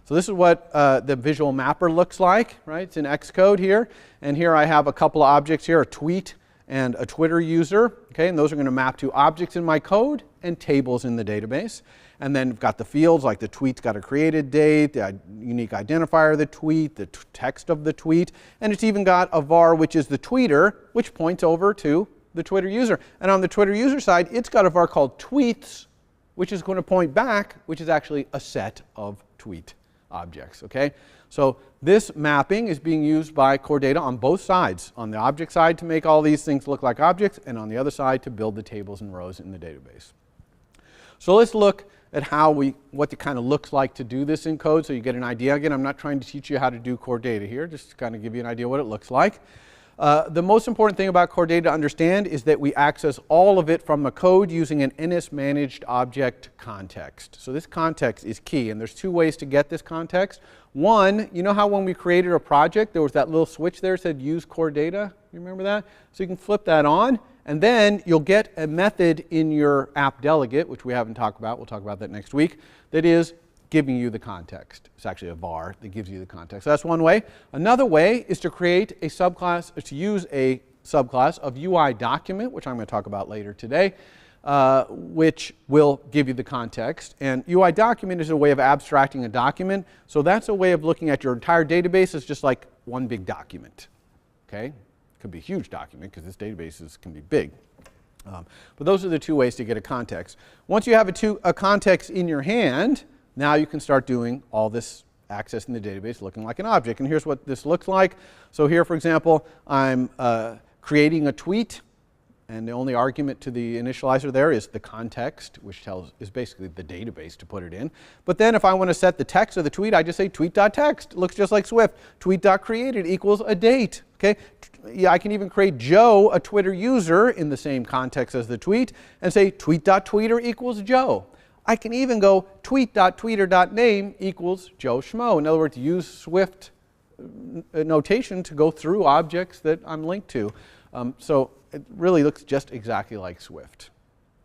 So this is what the visual mapper looks like, right? It's in Xcode here. And here I have a couple of objects here, a tweet and a Twitter user. Okay, and those are going to map to objects in my code and tables in the database. And then we've got the fields, like the tweet's got a created date, the unique identifier of the tweet, the text of the tweet. And it's even got a var, which is the tweeter, which points over to the Twitter user. And on the Twitter user side, it's got a var called tweets, which is going to point back, which is actually a set of tweet objects. Okay, so this mapping is being used by core data on both sides, on the object side to make all these things look like objects, and on the other side to build the tables and rows in the database. So let's look at what it kind of looks like to do this in code so you get an idea. Again, I'm not trying to teach you how to do core data here, just to kind of give you an idea what it looks like. The most important thing about core data to understand is that we access all of it from the code using an NSManagedObjectContext. So this context is key, and there's 2 ways to get this context. One, you know how when we created a project, there was that little switch there that said use core data? You remember that? So you can flip that on, and then you'll get a method in your app delegate, which we haven't talked about. We'll talk about that next week, that is giving you the context. It's actually a var that gives you the context. So that's one way. Another way is to create a subclass, or to use a subclass of UIDocument, which I'm going to talk about later today, which will give you the context. And UIDocument is a way of abstracting a document. So that's a way of looking at your entire database as just like one big document. Okay? It could be a huge document because this database can be big. But those are the 2 ways to get a context. Once you have a context in your hand, now you can start doing all this access in the database looking like an object. And here's what this looks like. So here, for example, I'm creating a tweet, and the only argument to the initializer there is the context, which is basically the database to put it in. But then if I want to set the text of the tweet, I just say tweet.text. It looks just like Swift. Tweet.created equals a date. Okay? Yeah, I can even create Joe, a Twitter user, in the same context as the tweet, and say tweet.tweeter equals Joe. I can even go tweet.tweeter.name equals Joe Schmo. In other words, use Swift notation to go through objects that I'm linked to. So it really looks just exactly like Swift.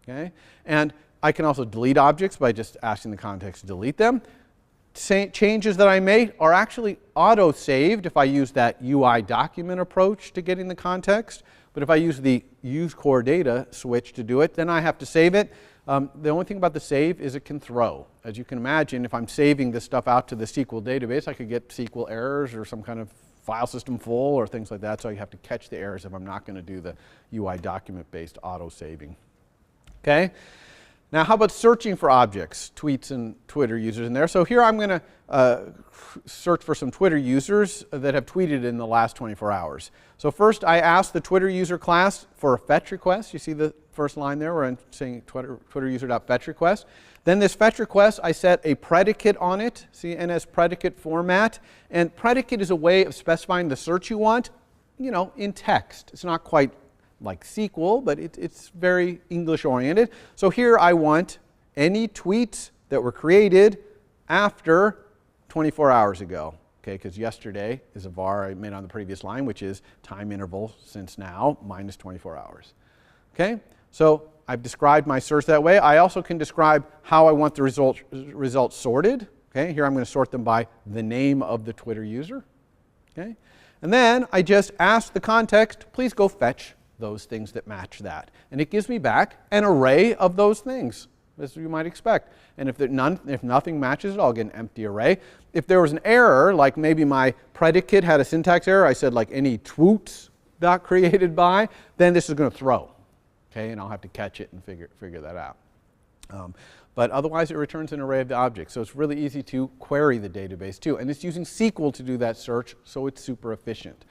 Okay? And I can also delete objects by just asking the context to delete them. Changes that I made are actually auto-saved if I use that UIDocument approach to getting the context. But if I use the use core data switch to do it, then I have to save it. The only thing about the save is it can throw. As you can imagine, if I'm saving this stuff out to the SQL database, I could get SQL errors or some kind of file system full or things like that. So you have to catch the errors if I'm not going to do the UI document-based auto-saving. Okay? Now, how about searching for objects, tweets and Twitter users in there? So here I'm going to search for some Twitter users that have tweeted in the last 24 hours. So first, I asked the Twitter user class for a fetch request. You see the first line there where I'm saying Twitter user.fetch request. Then this fetch request, I set a predicate on it, see, NS predicate format. And predicate is a way of specifying the search you want, you know, in text. It's not quite like SQL, but it's very English-oriented. So here I want any tweets that were created after 24 hours ago, okay, because yesterday is a var I made on the previous line, which is time interval since now minus 24 hours. Okay, so I've described my search that way. I also can describe how I want the results sorted. Okay, here I'm going to sort them by the name of the Twitter user. Okay, and then I just ask the context, please go fetch those things that match that. And it gives me back an array of those things, as you might expect. And if nothing matches it, I'll get an empty array. If there was an error, like maybe my predicate had a syntax error, I said like any tweets dot created by, then this is going to throw. Okay, and I'll have to catch it and figure that out. But otherwise, it returns an array of the objects. So it's really easy to query the database too. And it's using SQL to do that search, so it's super efficient.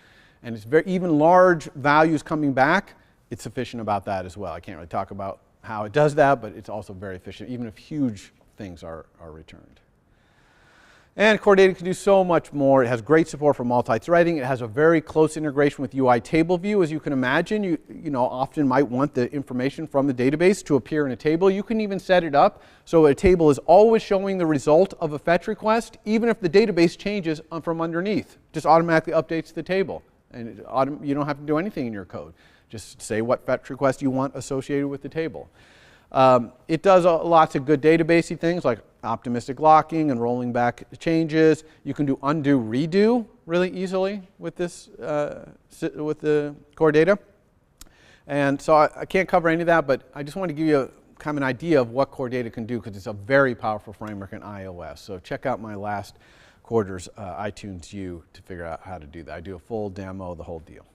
And it's even large values coming back, it's efficient about that as well. I can't really talk about how it does that, but it's also very efficient, even if huge things are returned. And Core Data can do so much more. It has great support for multi-threading. It has a very close integration with UI table view. As you can imagine, you often might want the information from the database to appear in a table. You can even set it up so a table is always showing the result of a fetch request, even if the database changes from underneath. Just automatically updates the table. And you don't have to do anything in your code. Just say what fetch request you want associated with the table. It does lots of good databasey things like optimistic locking and rolling back changes. You can do undo, redo really easily with this with the Core Data. And so I can't cover any of that, but I just want to give you kind of an idea of what Core Data can do because it's a very powerful framework in iOS. So check out my last quarter's iTunes U to figure out how to do that. I do a full demo, the whole deal.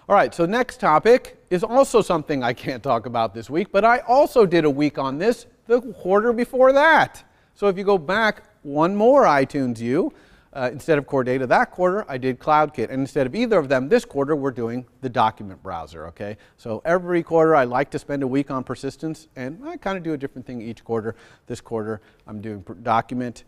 All right, so next topic is also something I can't talk about this week, but I also did a week on this the quarter before that. So if you go back one more iTunes U, instead of Core Data that quarter, I did CloudKit. And instead of either of them this quarter, we're doing the document browser, okay? So every quarter, I like to spend a week on persistence, and I kind of do a different thing each quarter. This quarter, I'm doing document.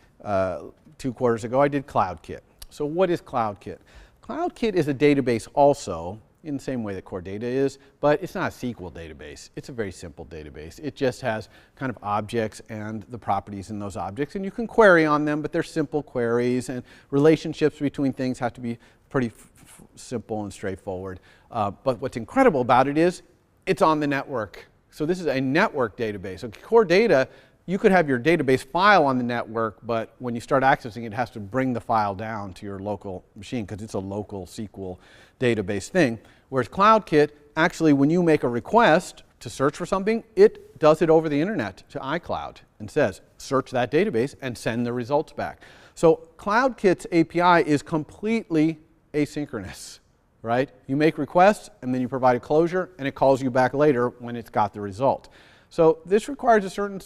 2 quarters ago, I did CloudKit. So what is CloudKit? CloudKit is a database also, in the same way that Core Data is, but it's not a SQL database. It's a very simple database. It just has kind of objects and the properties in those objects, and you can query on them, but they're simple queries, and relationships between things have to be pretty simple and straightforward. But what's incredible about it is it's on the network. So this is a network database. So Core Data, you could have your database file on the network, but when you start accessing it, it has to bring the file down to your local machine because it's a local SQL database thing. Whereas CloudKit, actually, when you make a request to search for something, it does it over the internet to iCloud and says, search that database and send the results back. So CloudKit's API is completely asynchronous, right? You make requests, and then you provide a closure, and it calls you back later when it's got the result. So this requires a certain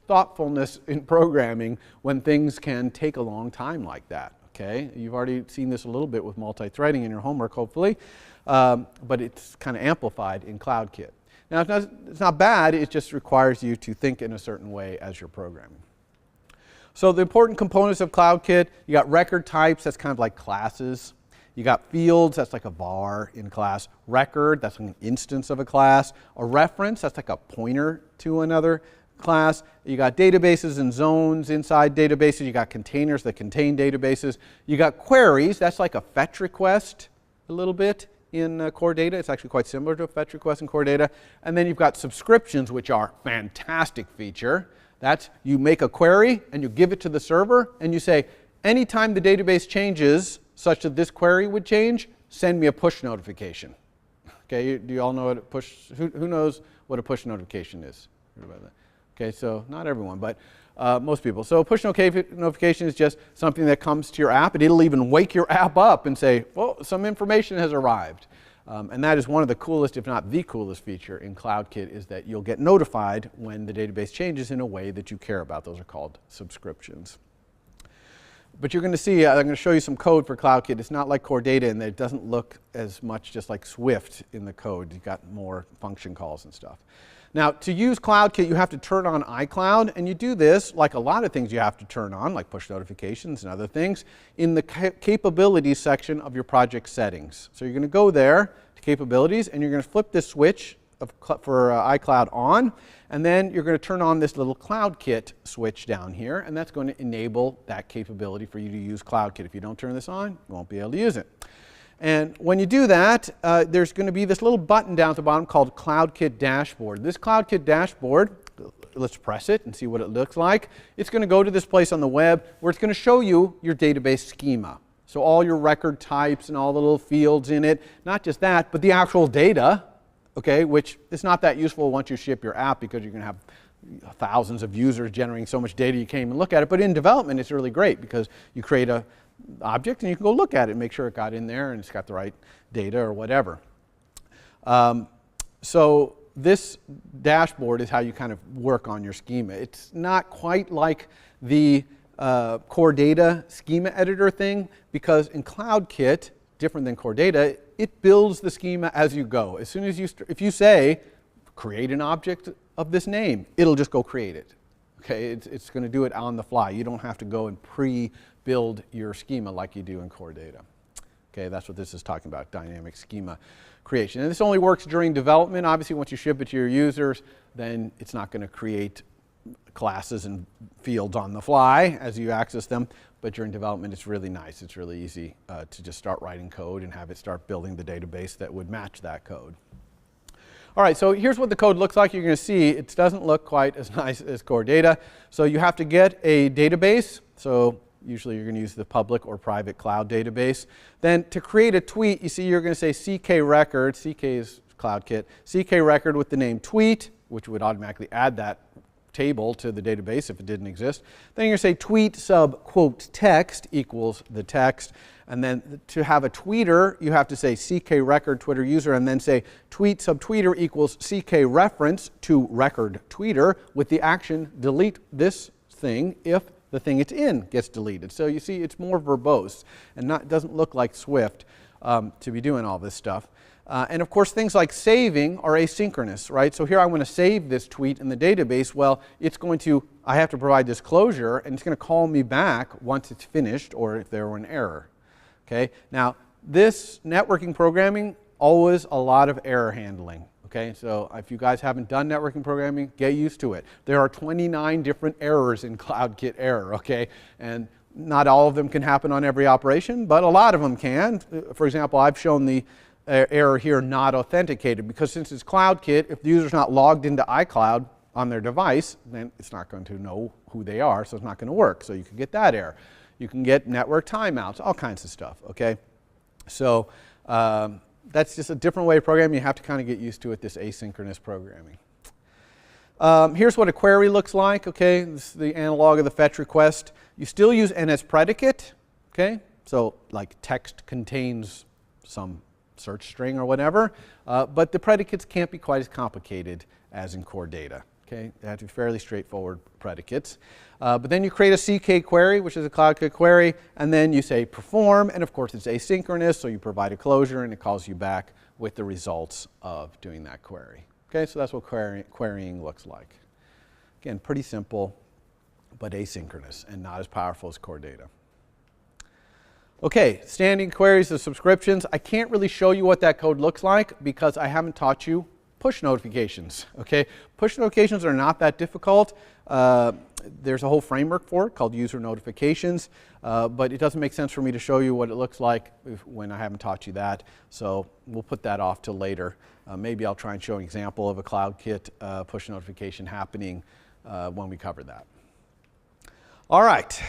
thoughtfulness in programming when things can take a long time like that. Okay, you've already seen this a little bit with multi-threading in your homework, hopefully, but it's kind of amplified in CloudKit. Now, it's not bad. It just requires you to think in a certain way as you're programming. So the important components of CloudKit: you got record types. That's kind of like classes. You got fields. That's like a var in class. Record. That's like an instance of a class. A reference. That's like a pointer to another class. You got databases and zones inside databases. You got containers that contain databases. You got queries. That's like a fetch request a little bit in Core Data. It's actually quite similar to a fetch request in Core Data. And then you've got subscriptions, which are a fantastic feature. That's you make a query and you give it to the server and you say, anytime the database changes such that this query would change, send me a push notification. Okay, do you all know what a push, who knows what a push notification is? Heard about that? Okay, so not everyone, but most people. So a push notification is just something that comes to your app, and it'll even wake your app up and say, well, some information has arrived. And that is one of the coolest, if not the coolest feature in CloudKit, is that you'll get notified when the database changes in a way that you care about. Those are called subscriptions. But you're going to see, I'm going to show you some code for CloudKit. It's not like Core Data in that it doesn't look as much just like Swift in the code. You've got more function calls and stuff. Now, to use CloudKit, you have to turn on iCloud, and you do this, like a lot of things you have to turn on, like push notifications and other things, in the capabilities section of your project settings. So you're going to go there to capabilities, and you're going to flip this switch for iCloud on, and then you're going to turn on this little CloudKit switch down here, and that's going to enable that capability for you to use CloudKit. If you don't turn this on, you won't be able to use it. And when you do that, there's going to be this little button down at the bottom called CloudKit Dashboard. This CloudKit Dashboard, let's press it and see what it looks like. It's going to go to this place on the web where it's going to show you your database schema. So all your record types and all the little fields in it. Not just that, but the actual data, okay, which is not that useful once you ship your app because you're going to have thousands of users generating so much data you can't even look at it. But in development, it's really great because you create a object and you can go look at it and make sure it got in there and it's got the right data or whatever. So this dashboard is how you kind of work on your schema. It's not quite like the Core Data schema editor thing, because in CloudKit, different than Core Data, it builds the schema as you go. As soon as if you say, create an object of this name, it'll just go create it. Okay, it's going to do it on the fly. You don't have to go and pre-build your schema like you do in Core Data. Okay, that's what this is talking about, dynamic schema creation. And this only works during development. Obviously, once you ship it to your users, then it's not going to create classes and fields on the fly as you access them. But during development, it's really nice. It's really easy to just start writing code and have it start building the database that would match that code. All right, so here's what the code looks like. You're going to see it doesn't look quite as nice as Core Data. So you have to get a database. So usually you're going to use the public or private cloud database. Then to create a tweet, you see you're going to say CK record. CK is CloudKit. CK record with the name tweet, which would automatically add that table to the database if it didn't exist. Then you're going to say tweet sub quote text equals the text. And then to have a tweeter, you have to say CK record Twitter user and then say tweet sub tweeter equals CK reference to record tweeter with the action delete this thing if the thing it's in gets deleted. So you see it's more verbose and doesn't look like Swift to be doing all this stuff. And of course, things like saving are asynchronous, right? So here I want to save this tweet in the database. Well, I have to provide this closure, and it's going to call me back once it's finished or if there were an error. Okay? Now, this networking programming, always a lot of error handling. Okay? So if you guys haven't done networking programming, get used to it. There are 29 different errors in CloudKit error, okay? And not all of them can happen on every operation, but a lot of them can. For example, I've shown the error here, not authenticated, because since it's CloudKit, if the user's not logged into iCloud on their device, then it's not going to know who they are, so it's not going to work. So you can get that error. You can get network timeouts, all kinds of stuff, okay? So that's just a different way of programming. You have to kind of get used to it, this asynchronous programming. Here's what a query looks like, okay? This is the analog of the fetch request. You still use NSPredicate, okay? So like text contains some search string or whatever, but the predicates can't be quite as complicated as in Core Data. Okay? They have to be fairly straightforward predicates. But then you create a CK query, which is a CloudKit query, and then you say perform, and of course it's asynchronous, so you provide a closure and it calls you back with the results of doing that query. Okay, so that's what querying looks like. Again, pretty simple, but asynchronous and not as powerful as Core Data. Okay, standing queries of subscriptions. I can't really show you what that code looks like because I haven't taught you push notifications. Okay, push notifications are not that difficult. There's a whole framework for it called user notifications, but it doesn't make sense for me to show you what it looks like when I haven't taught you that. So we'll put that off till later. Maybe I'll try and show an example of a CloudKit push notification happening when we cover that. All right.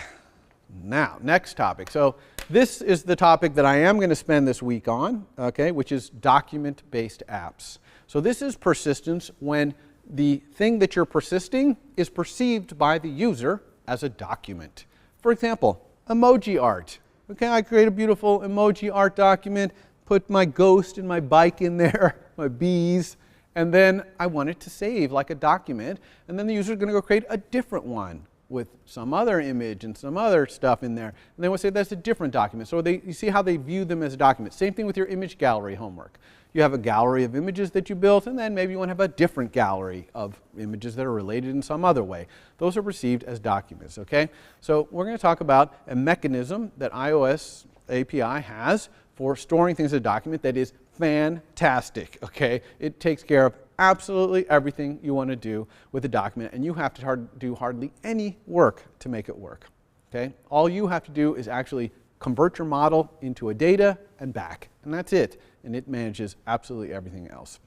Now, next topic. So this is the topic that I am going to spend this week on, okay, which is document-based apps. So this is persistence when the thing that you're persisting is perceived by the user as a document. For example, Emoji Art. Okay, I create a beautiful Emoji Art document. put my ghost and my bike in there, my bees, and then I want it to save like a document, and then the user is going to go create a different one with some other image and some other stuff in there, and then we'll say that's a different document. So you see how they view them as a document. Same thing with your image gallery homework. You have a gallery of images that you built, and then maybe you want to have a different gallery of images that are related in some other way. Those are perceived as documents, okay? So we're going to talk about a mechanism that iOS API has for storing things as a document that is fantastic, okay? It takes care of absolutely everything you want to do with a document, and you have to do hardly any work to make it work, okay? All you have to do is actually convert your model into a data and back, and that's it. And it manages absolutely everything else.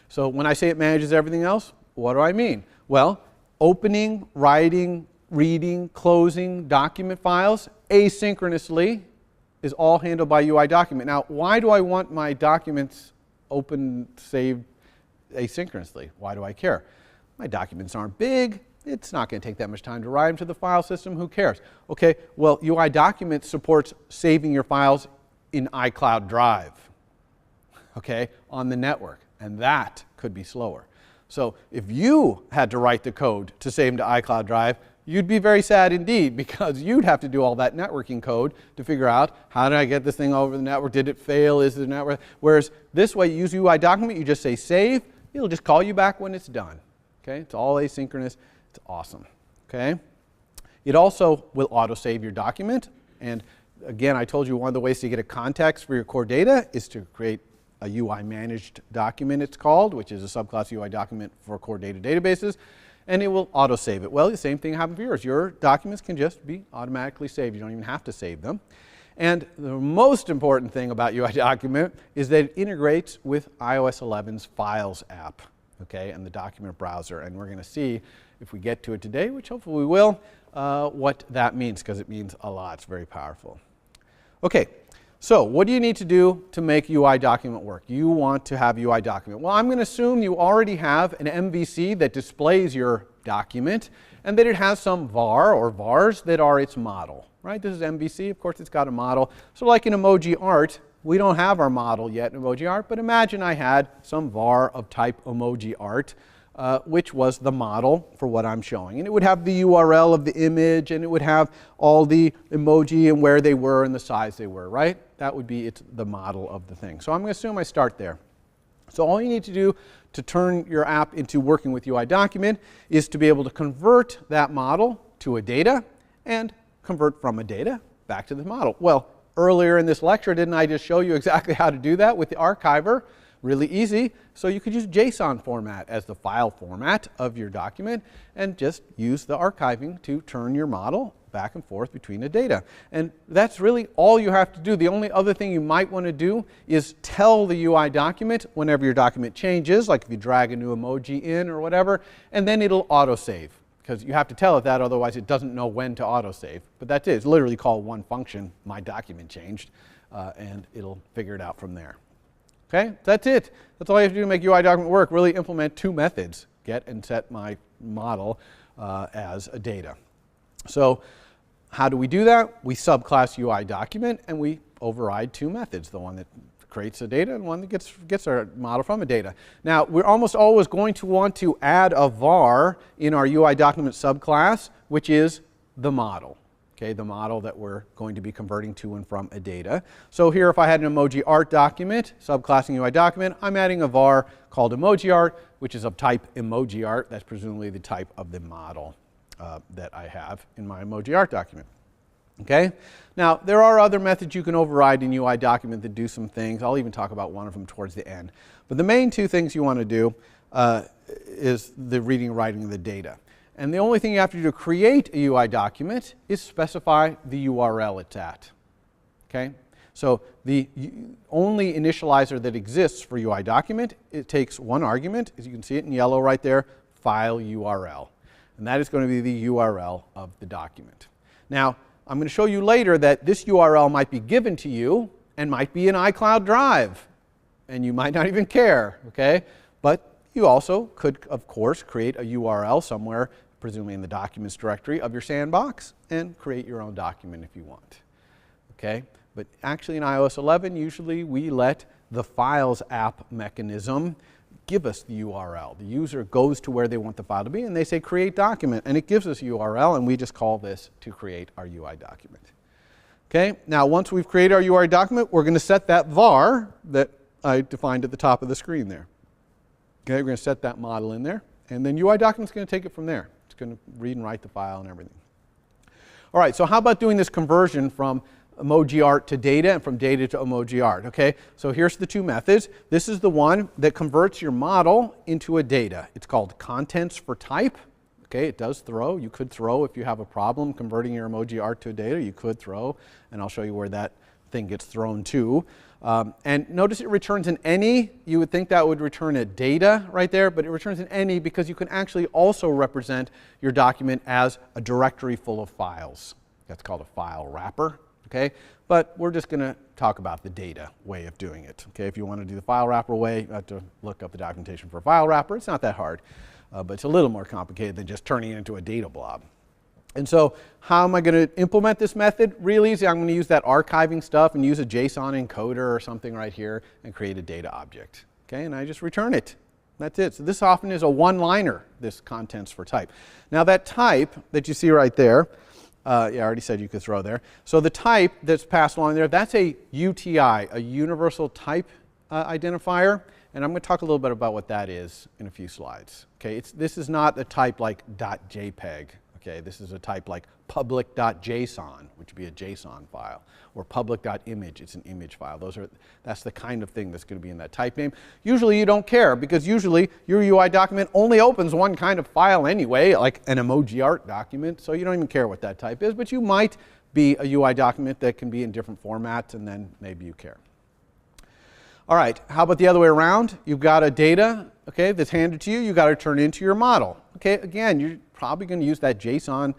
So when I say it manages everything else, what do I mean? Well, opening, writing, reading, closing document files asynchronously is all handled by UIDocument. Now, why do I want my documents open, saved asynchronously? Why do I care? My documents aren't big. It's not going to take that much time to write them to the file system. Who cares? Okay, well, UIDocument supports saving your files in iCloud Drive, okay, on the network, and that could be slower. So if you had to write the code to save them to iCloud Drive, you'd be very sad indeed, because you'd have to do all that networking code to figure out, how did I get this thing over the network? Did it fail? Is the network? Whereas this way, you use UIDocument, you just say save, it'll just call you back when it's done. Okay, it's all asynchronous. It's awesome. Okay, it also will auto-save your document, and again, I told you one of the ways to get a context for your core data is to create a UIManagedObjectContext, it's called, which is a subclass UIDocument for core data databases, and it will auto-save it. Well, the same thing happens for yours. Your documents can just be automatically saved. You don't even have to save them. And the most important thing about UIDocument is that it integrates with iOS 11's Files app, okay, and the document browser. And we're going to see, if we get to it today, which hopefully we will, what that means, because it means a lot. It's very powerful. Okay, so what do you need to do to make UIDocument work? You want to have UIDocument. Well, I'm going to assume you already have an MVC that displays your document, and that it has some var or vars that are its model, right? This is MVC. Of course, it's got a model. So like in Emoji Art, we don't have our model yet in Emoji Art, but imagine I had some var of type Emoji Art, which was the model for what I'm showing. And it would have the URL of the image, and it would have all the emoji and where they were and the size they were, right? That would be the model of the thing. So I'm going to assume I start there. So all you need to do to turn your app into working with UIDocument is to be able to convert that model to a data and convert from a data back to the model. Well, earlier in this lecture, didn't I just show you exactly how to do that with the archiver? Really easy. So you could use JSON format as the file format of your document and just use the archiving to turn your model back and forth between the data. And that's really all you have to do. The only other thing you might want to do is tell the UIDocument whenever your document changes, like if you drag a new emoji in or whatever, and then it'll autosave. Because you have to tell it that, otherwise it doesn't know when to autosave. But that's it. It's literally called one function, my document changed, and it'll figure it out from there. Okay, that's it. That's all you have to do to make UIDocument work. Really implement two methods, get and set my model as a data. So how do we do that? We subclass UIDocument, and we override two methods, the one that creates a data and one that gets our model from a data. Now, we're almost always going to want to add a var in our UIDocument subclass, which is the model. Okay, the model that we're going to be converting to and from a data. So here, if I had an Emoji Art document, subclassing UIDocument, I'm adding a var called Emoji Art, which is of type Emoji Art. That's presumably the type of the model that I have in my Emoji Art document. Okay? Now, there are other methods you can override in UIDocument that do some things. I'll even talk about one of them towards the end. But the main two things you want to do is the reading and writing of the data. And the only thing you have to do to create a UIDocument is specify the URL it's at. Okay? So the only initializer that exists for UIDocument, it takes one argument, as you can see it in yellow right there, file URL. And that is going to be the URL of the document. Now, I'm going to show you later that this URL might be given to you and might be an iCloud Drive. And you might not even care, okay? But you also could, of course, create a URL somewhere, presumably in the documents directory of your sandbox, and create your own document if you want. Okay? But actually in iOS 11, usually we let the Files app mechanism give us the URL. The user goes to where they want the file to be, and they say create document, and it gives us a URL, and we just call this to create our UI document. Okay, now once we've created our UI document, we're going to set that var that I defined at the top of the screen there. Okay, we're going to set that model in there, and then UI document's going to take it from there. It's going to read and write the file and everything. All right, so how about doing this conversion from Emoji Art to data and from data to Emoji Art? Okay, so here's the two methods. This is the one that converts your model into a data. It's called contents for type. Okay, it does throw. You could throw if you have a problem converting your Emoji Art to a data. You could throw, and I'll show you where that thing gets thrown to. And notice it returns an any. You would think that would return a data right there, but it returns an any because you can actually also represent your document as a directory full of files. That's called a file wrapper. Okay, but we're just going to talk about the data way of doing it. Okay, if you want to do the file wrapper way, you have to look up the documentation for a file wrapper. It's not that hard, but it's a little more complicated than just turning it into a data blob. And so how am I going to implement this method? Really easy. I'm going to use that archiving stuff and use a JSON encoder or something right here and create a data object. Okay, and I just return it. That's it. So this often is a one-liner, this contents for type. Now that type that you see right there, yeah, I already said you could throw there. So the type that's passed along there, that's a UTI, a universal type identifier. And I'm going to talk a little bit about what that is in a few slides. Okay, this is not a type like .jpeg. Okay, this is a type like public.json, which would be a JSON file, or public.image, it's an image file. That's the kind of thing that's going to be in that type name. Usually you don't care, because usually your UI document only opens one kind of file anyway, like an Emoji Art document, so you don't even care what that type is, but you might be a UI document that can be in different formats, and then maybe you care. All right, how about the other way around? You've got a data, okay, that's handed to you. You've got to turn it into your model. Okay, again, you're probably going to use that JSON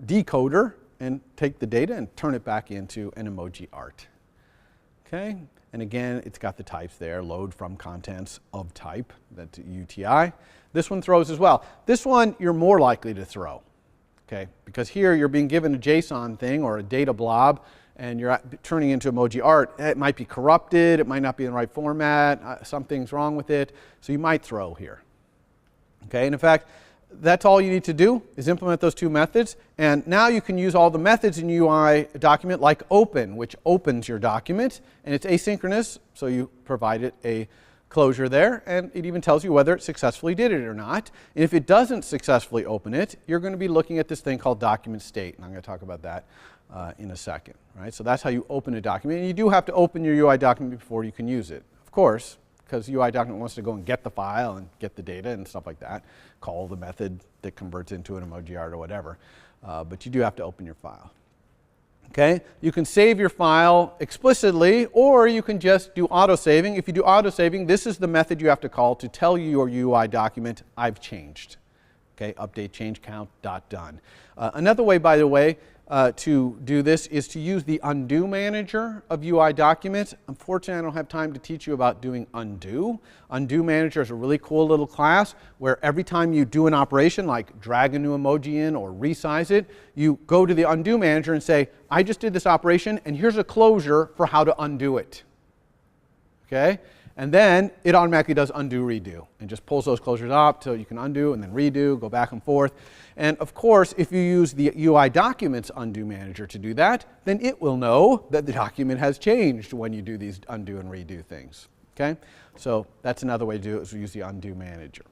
decoder and take the data and turn it back into an Emoji Art. Okay, and again, it's got the types there, load from contents of type, that's UTI. This one throws as well. This one you're more likely to throw, okay, because here you're being given a JSON thing or a data blob, and you're turning into Emoji Art. It might be corrupted, it might not be in the right format, something's wrong with it, so you might throw here. Okay, and in fact, that's all you need to do is implement those two methods, and now you can use all the methods in UI document like open, which opens your document, and it's asynchronous, so you provide it a closure there, and it even tells you whether it successfully did it or not. And if it doesn't successfully open it, you're going to be looking at this thing called document state, and I'm going to talk about that in a second. Right? So that's how you open a document, and you do have to open your UI document before you can use it, of course, because UI document wants to go and get the file and get the data and stuff like that, call the method that converts into an Emoji Art or whatever. But you do have to open your file. Okay, you can save your file explicitly, or you can just do auto-saving. If you do auto-saving, this is the method you have to call to tell your UI document, I've changed. Okay, update change count .done. Another way, by the way, to do this is to use the undo manager of UI document. Unfortunately, I don't have time to teach you about doing undo. Undo manager is a really cool little class where every time you do an operation like drag a new emoji in or resize it, you go to the undo manager and say, I just did this operation and here's a closure for how to undo it. Okay? And then it automatically does undo, redo, and just pulls those closures up so you can undo and then redo, go back and forth. And of course, if you use the UI Documents Undo Manager to do that, then it will know that the document has changed when you do these undo and redo things. Okay? So that's another way to do it, is use the Undo Manager.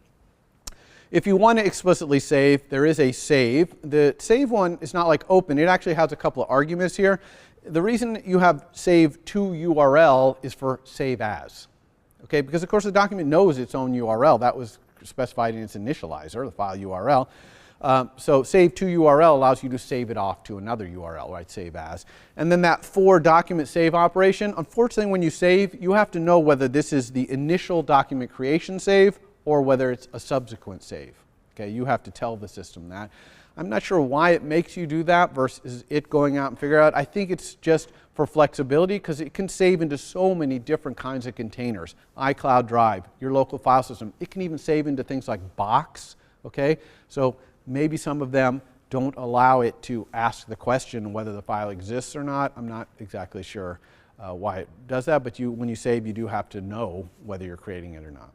If you want to explicitly save, there is a save. The save one is not like open. It actually has a couple of arguments here. The reason you have save to URL is for save as. Okay, because of course the document knows its own URL. That was specified in its initializer, the file URL. So save to URL allows you to save it off to another URL, right, save as. And then that for document save operation, unfortunately when you save, you have to know whether this is the initial document creation save or whether it's a subsequent save. Okay, you have to tell the system that. I'm not sure why it makes you do that versus it going out and figure out. I think it's just for flexibility because it can save into so many different kinds of containers. iCloud Drive, your local file system. It can even save into things like Box. Okay, so maybe some of them don't allow it to ask the question whether the file exists or not. I'm not exactly sure why it does that, but when you save, you do have to know whether you're creating it or not.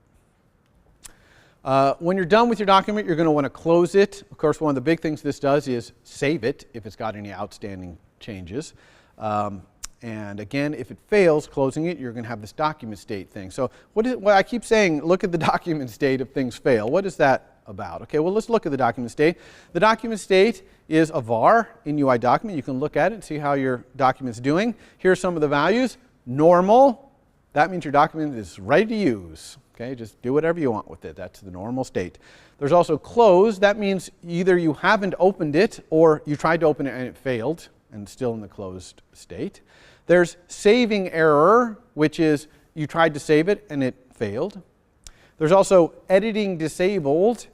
When you're done with your document, you're going to want to close it. Of course, one of the big things this does is save it if it's got any outstanding changes. And again, if it fails closing it, you're going to have this document state thing. So what I keep saying, look at the document state if things fail. What is that about? Okay, well, let's look at the document state. The document state is a var in UIDocument. You can look at it and see how your document's doing. Here are some of the values. Normal, that means your document is ready to use. Okay, just do whatever you want with it. That's the normal state. There's also closed. That means either you haven't opened it or you tried to open it and it failed and it's still in the closed state. There's saving error, which is you tried to save it and it failed. There's also editing disabled.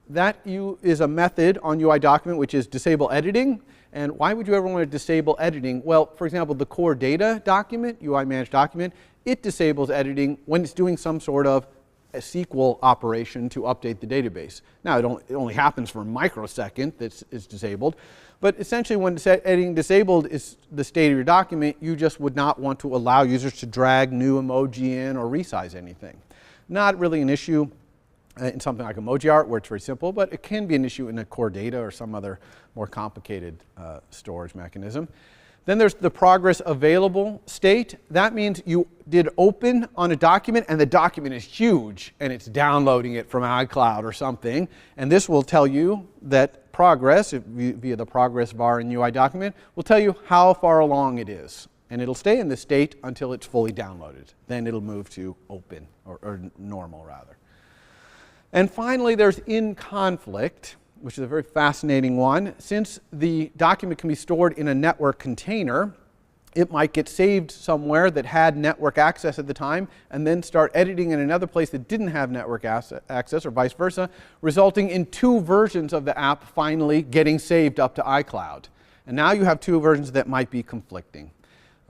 That is a method on UIDocument which is disable editing. And why would you ever want to disable editing? Well, for example, the core data document, UIManageDocument, it disables editing when it's doing some sort of a SQL operation to update the database. Now, it only happens for a microsecond that it's disabled. But essentially, when editing disabled is the state of your document, you just would not want to allow users to drag new emoji in or resize anything. Not really an issue in something like Emoji Art, where it's very simple, but it can be an issue in a core data or some other more complicated storage mechanism. Then there's the progress available state. That means you did open on a document and the document is huge and it's downloading it from iCloud or something. And this will tell you that progress, via the progress var in UIDocument, will tell you how far along it is. And it'll stay in this state until it's fully downloaded. Then it'll move to open, or normal rather. And finally, there's in conflict, which is a very fascinating one. Since the document can be stored in a network container, it might get saved somewhere that had network access at the time and then start editing in another place that didn't have network access or vice versa, resulting in two versions of the app finally getting saved up to iCloud. And now you have two versions that might be conflicting.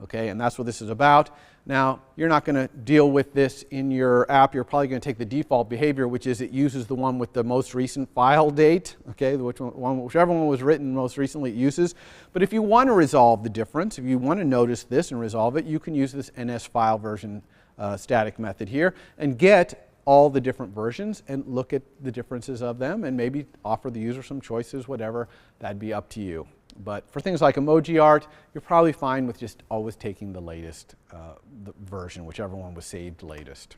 Okay, and that's what this is about. Now, you're not going to deal with this in your app. You're probably going to take the default behavior, which is it uses the one with the most recent file date, okay, whichever one was written most recently it uses. But if you want to resolve the difference, if you want to notice this and resolve it, you can use this NSFileVersion static method here and get all the different versions and look at the differences of them and maybe offer the user some choices, whatever. That'd be up to you. But for things like Emoji Art, you're probably fine with just always taking the latest the version, whichever one was saved latest.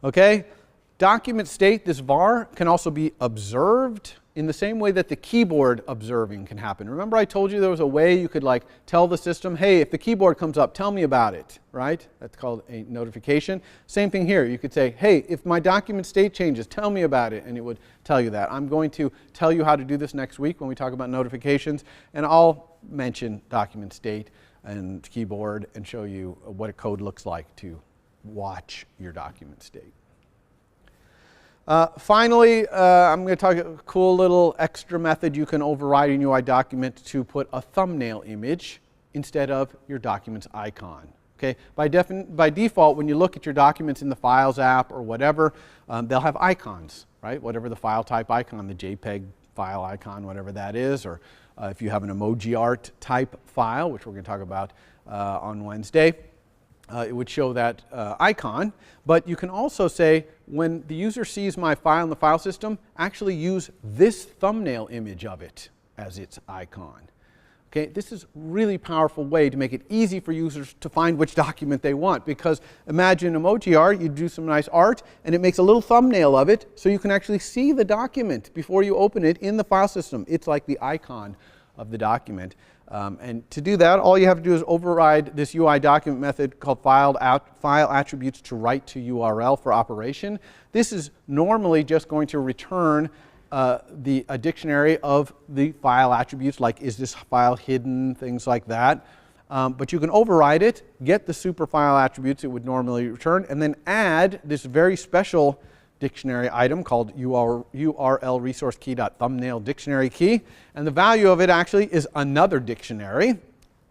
Okay, document state, this var, can also be observed in the same way that the keyboard observing can happen. Remember I told you there was a way you could like tell the system, hey, if the keyboard comes up, tell me about it, right? That's called a notification. Same thing here. You could say, hey, if my document state changes, tell me about it, and it would tell you that. I'm going to tell you how to do this next week when we talk about notifications, and I'll mention document state and keyboard and show you what a code looks like to watch your document state. Finally, I'm going to talk a cool little extra method you can override in UIDocument to put a thumbnail image instead of your document's icon. Okay? By default, when you look at your documents in the Files app or whatever, they'll have icons, right? Whatever the file type icon, the JPEG file icon, whatever that is, or if you have an Emoji Art type file, which we're going to talk about on Wednesday, it would show that icon. But you can also say, when the user sees my file in the file system, actually use this thumbnail image of it as its icon. Okay, this is a really powerful way to make it easy for users to find which document they want. Because imagine Emoji Art, you do some nice art, and it makes a little thumbnail of it, so you can actually see the document before you open it in the file system. It's like the icon of the document. And to do that, all you have to do is override this UIDocument method called file attributes to write to URL for operation. This is normally just going to return a dictionary of the file attributes, like is this file hidden, things like that. But you can override it, get the super file attributes it would normally return, and then add this very special dictionary item called URL resource key.thumbnail dictionary key. And the value of it actually is another dictionary,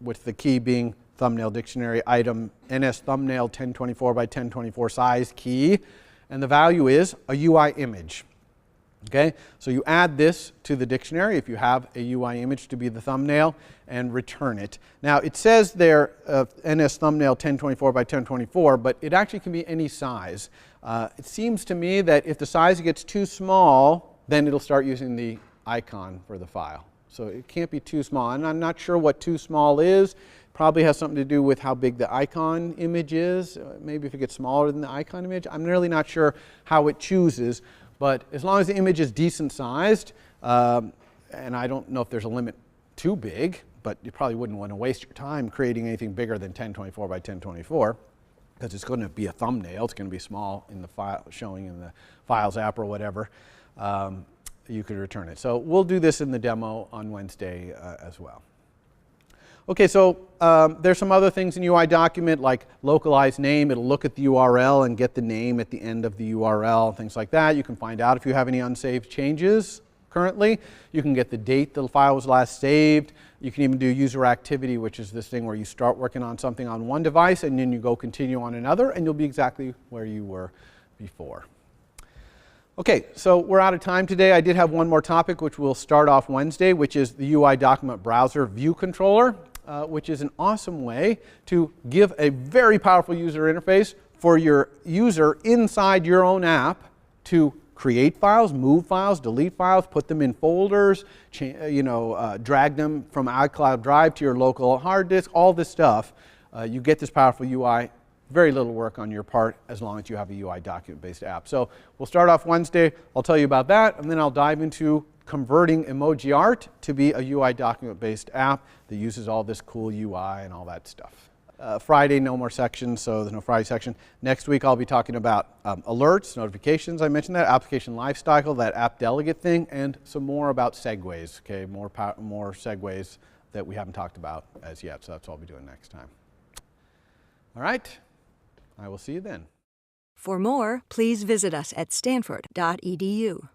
with the key being thumbnail dictionary item NS thumbnail 1024 by 1024 size key. And the value is a UI image. Okay, so you add this to the dictionary if you have a UI image to be the thumbnail and return it. Now it says there NS thumbnail 1024 by 1024, but it actually can be any size. It seems to me that if the size gets too small, then it'll start using the icon for the file. So it can't be too small, and I'm not sure what too small is. Probably has something to do with how big the icon image is. Maybe if it gets smaller than the icon image. I'm really not sure how it chooses. But as long as the image is decent sized, and I don't know if there's a limit too big, but you probably wouldn't want to waste your time creating anything bigger than 1024 by 1024, because it's going to be a thumbnail. It's going to be small in the file, showing in the Files app or whatever. You could return it. So we'll do this in the demo on Wednesday as well. Okay, so there's some other things in UIDocument like localized name. It'll look at the URL and get the name at the end of the URL, things like that. You can find out if you have any unsaved changes currently. You can get the date the file was last saved. You can even do user activity, which is this thing where you start working on something on one device and then you go continue on another, and you'll be exactly where you were before. Okay, so we're out of time today. I did have one more topic, which we'll start off Wednesday, which is the UIDocumentBrowserViewController. Which is an awesome way to give a very powerful user interface for your user inside your own app to create files, move files, delete files, put them in folders, drag them from iCloud Drive to your local hard disk, all this stuff. You get this powerful UI, very little work on your part as long as you have a UI document-based app. So we'll start off Wednesday. I'll tell you about that, and then I'll dive into converting Emoji Art to be a UI document-based app that uses all this cool UI and all that stuff. Friday, no more sections, so there's no Friday section. Next week, I'll be talking about alerts, notifications, I mentioned that, application lifecycle, that app delegate thing, and some more about segues, okay, more segues that we haven't talked about as yet, so that's what I'll be doing next time. All right, I will see you then. For more, please visit us at stanford.edu.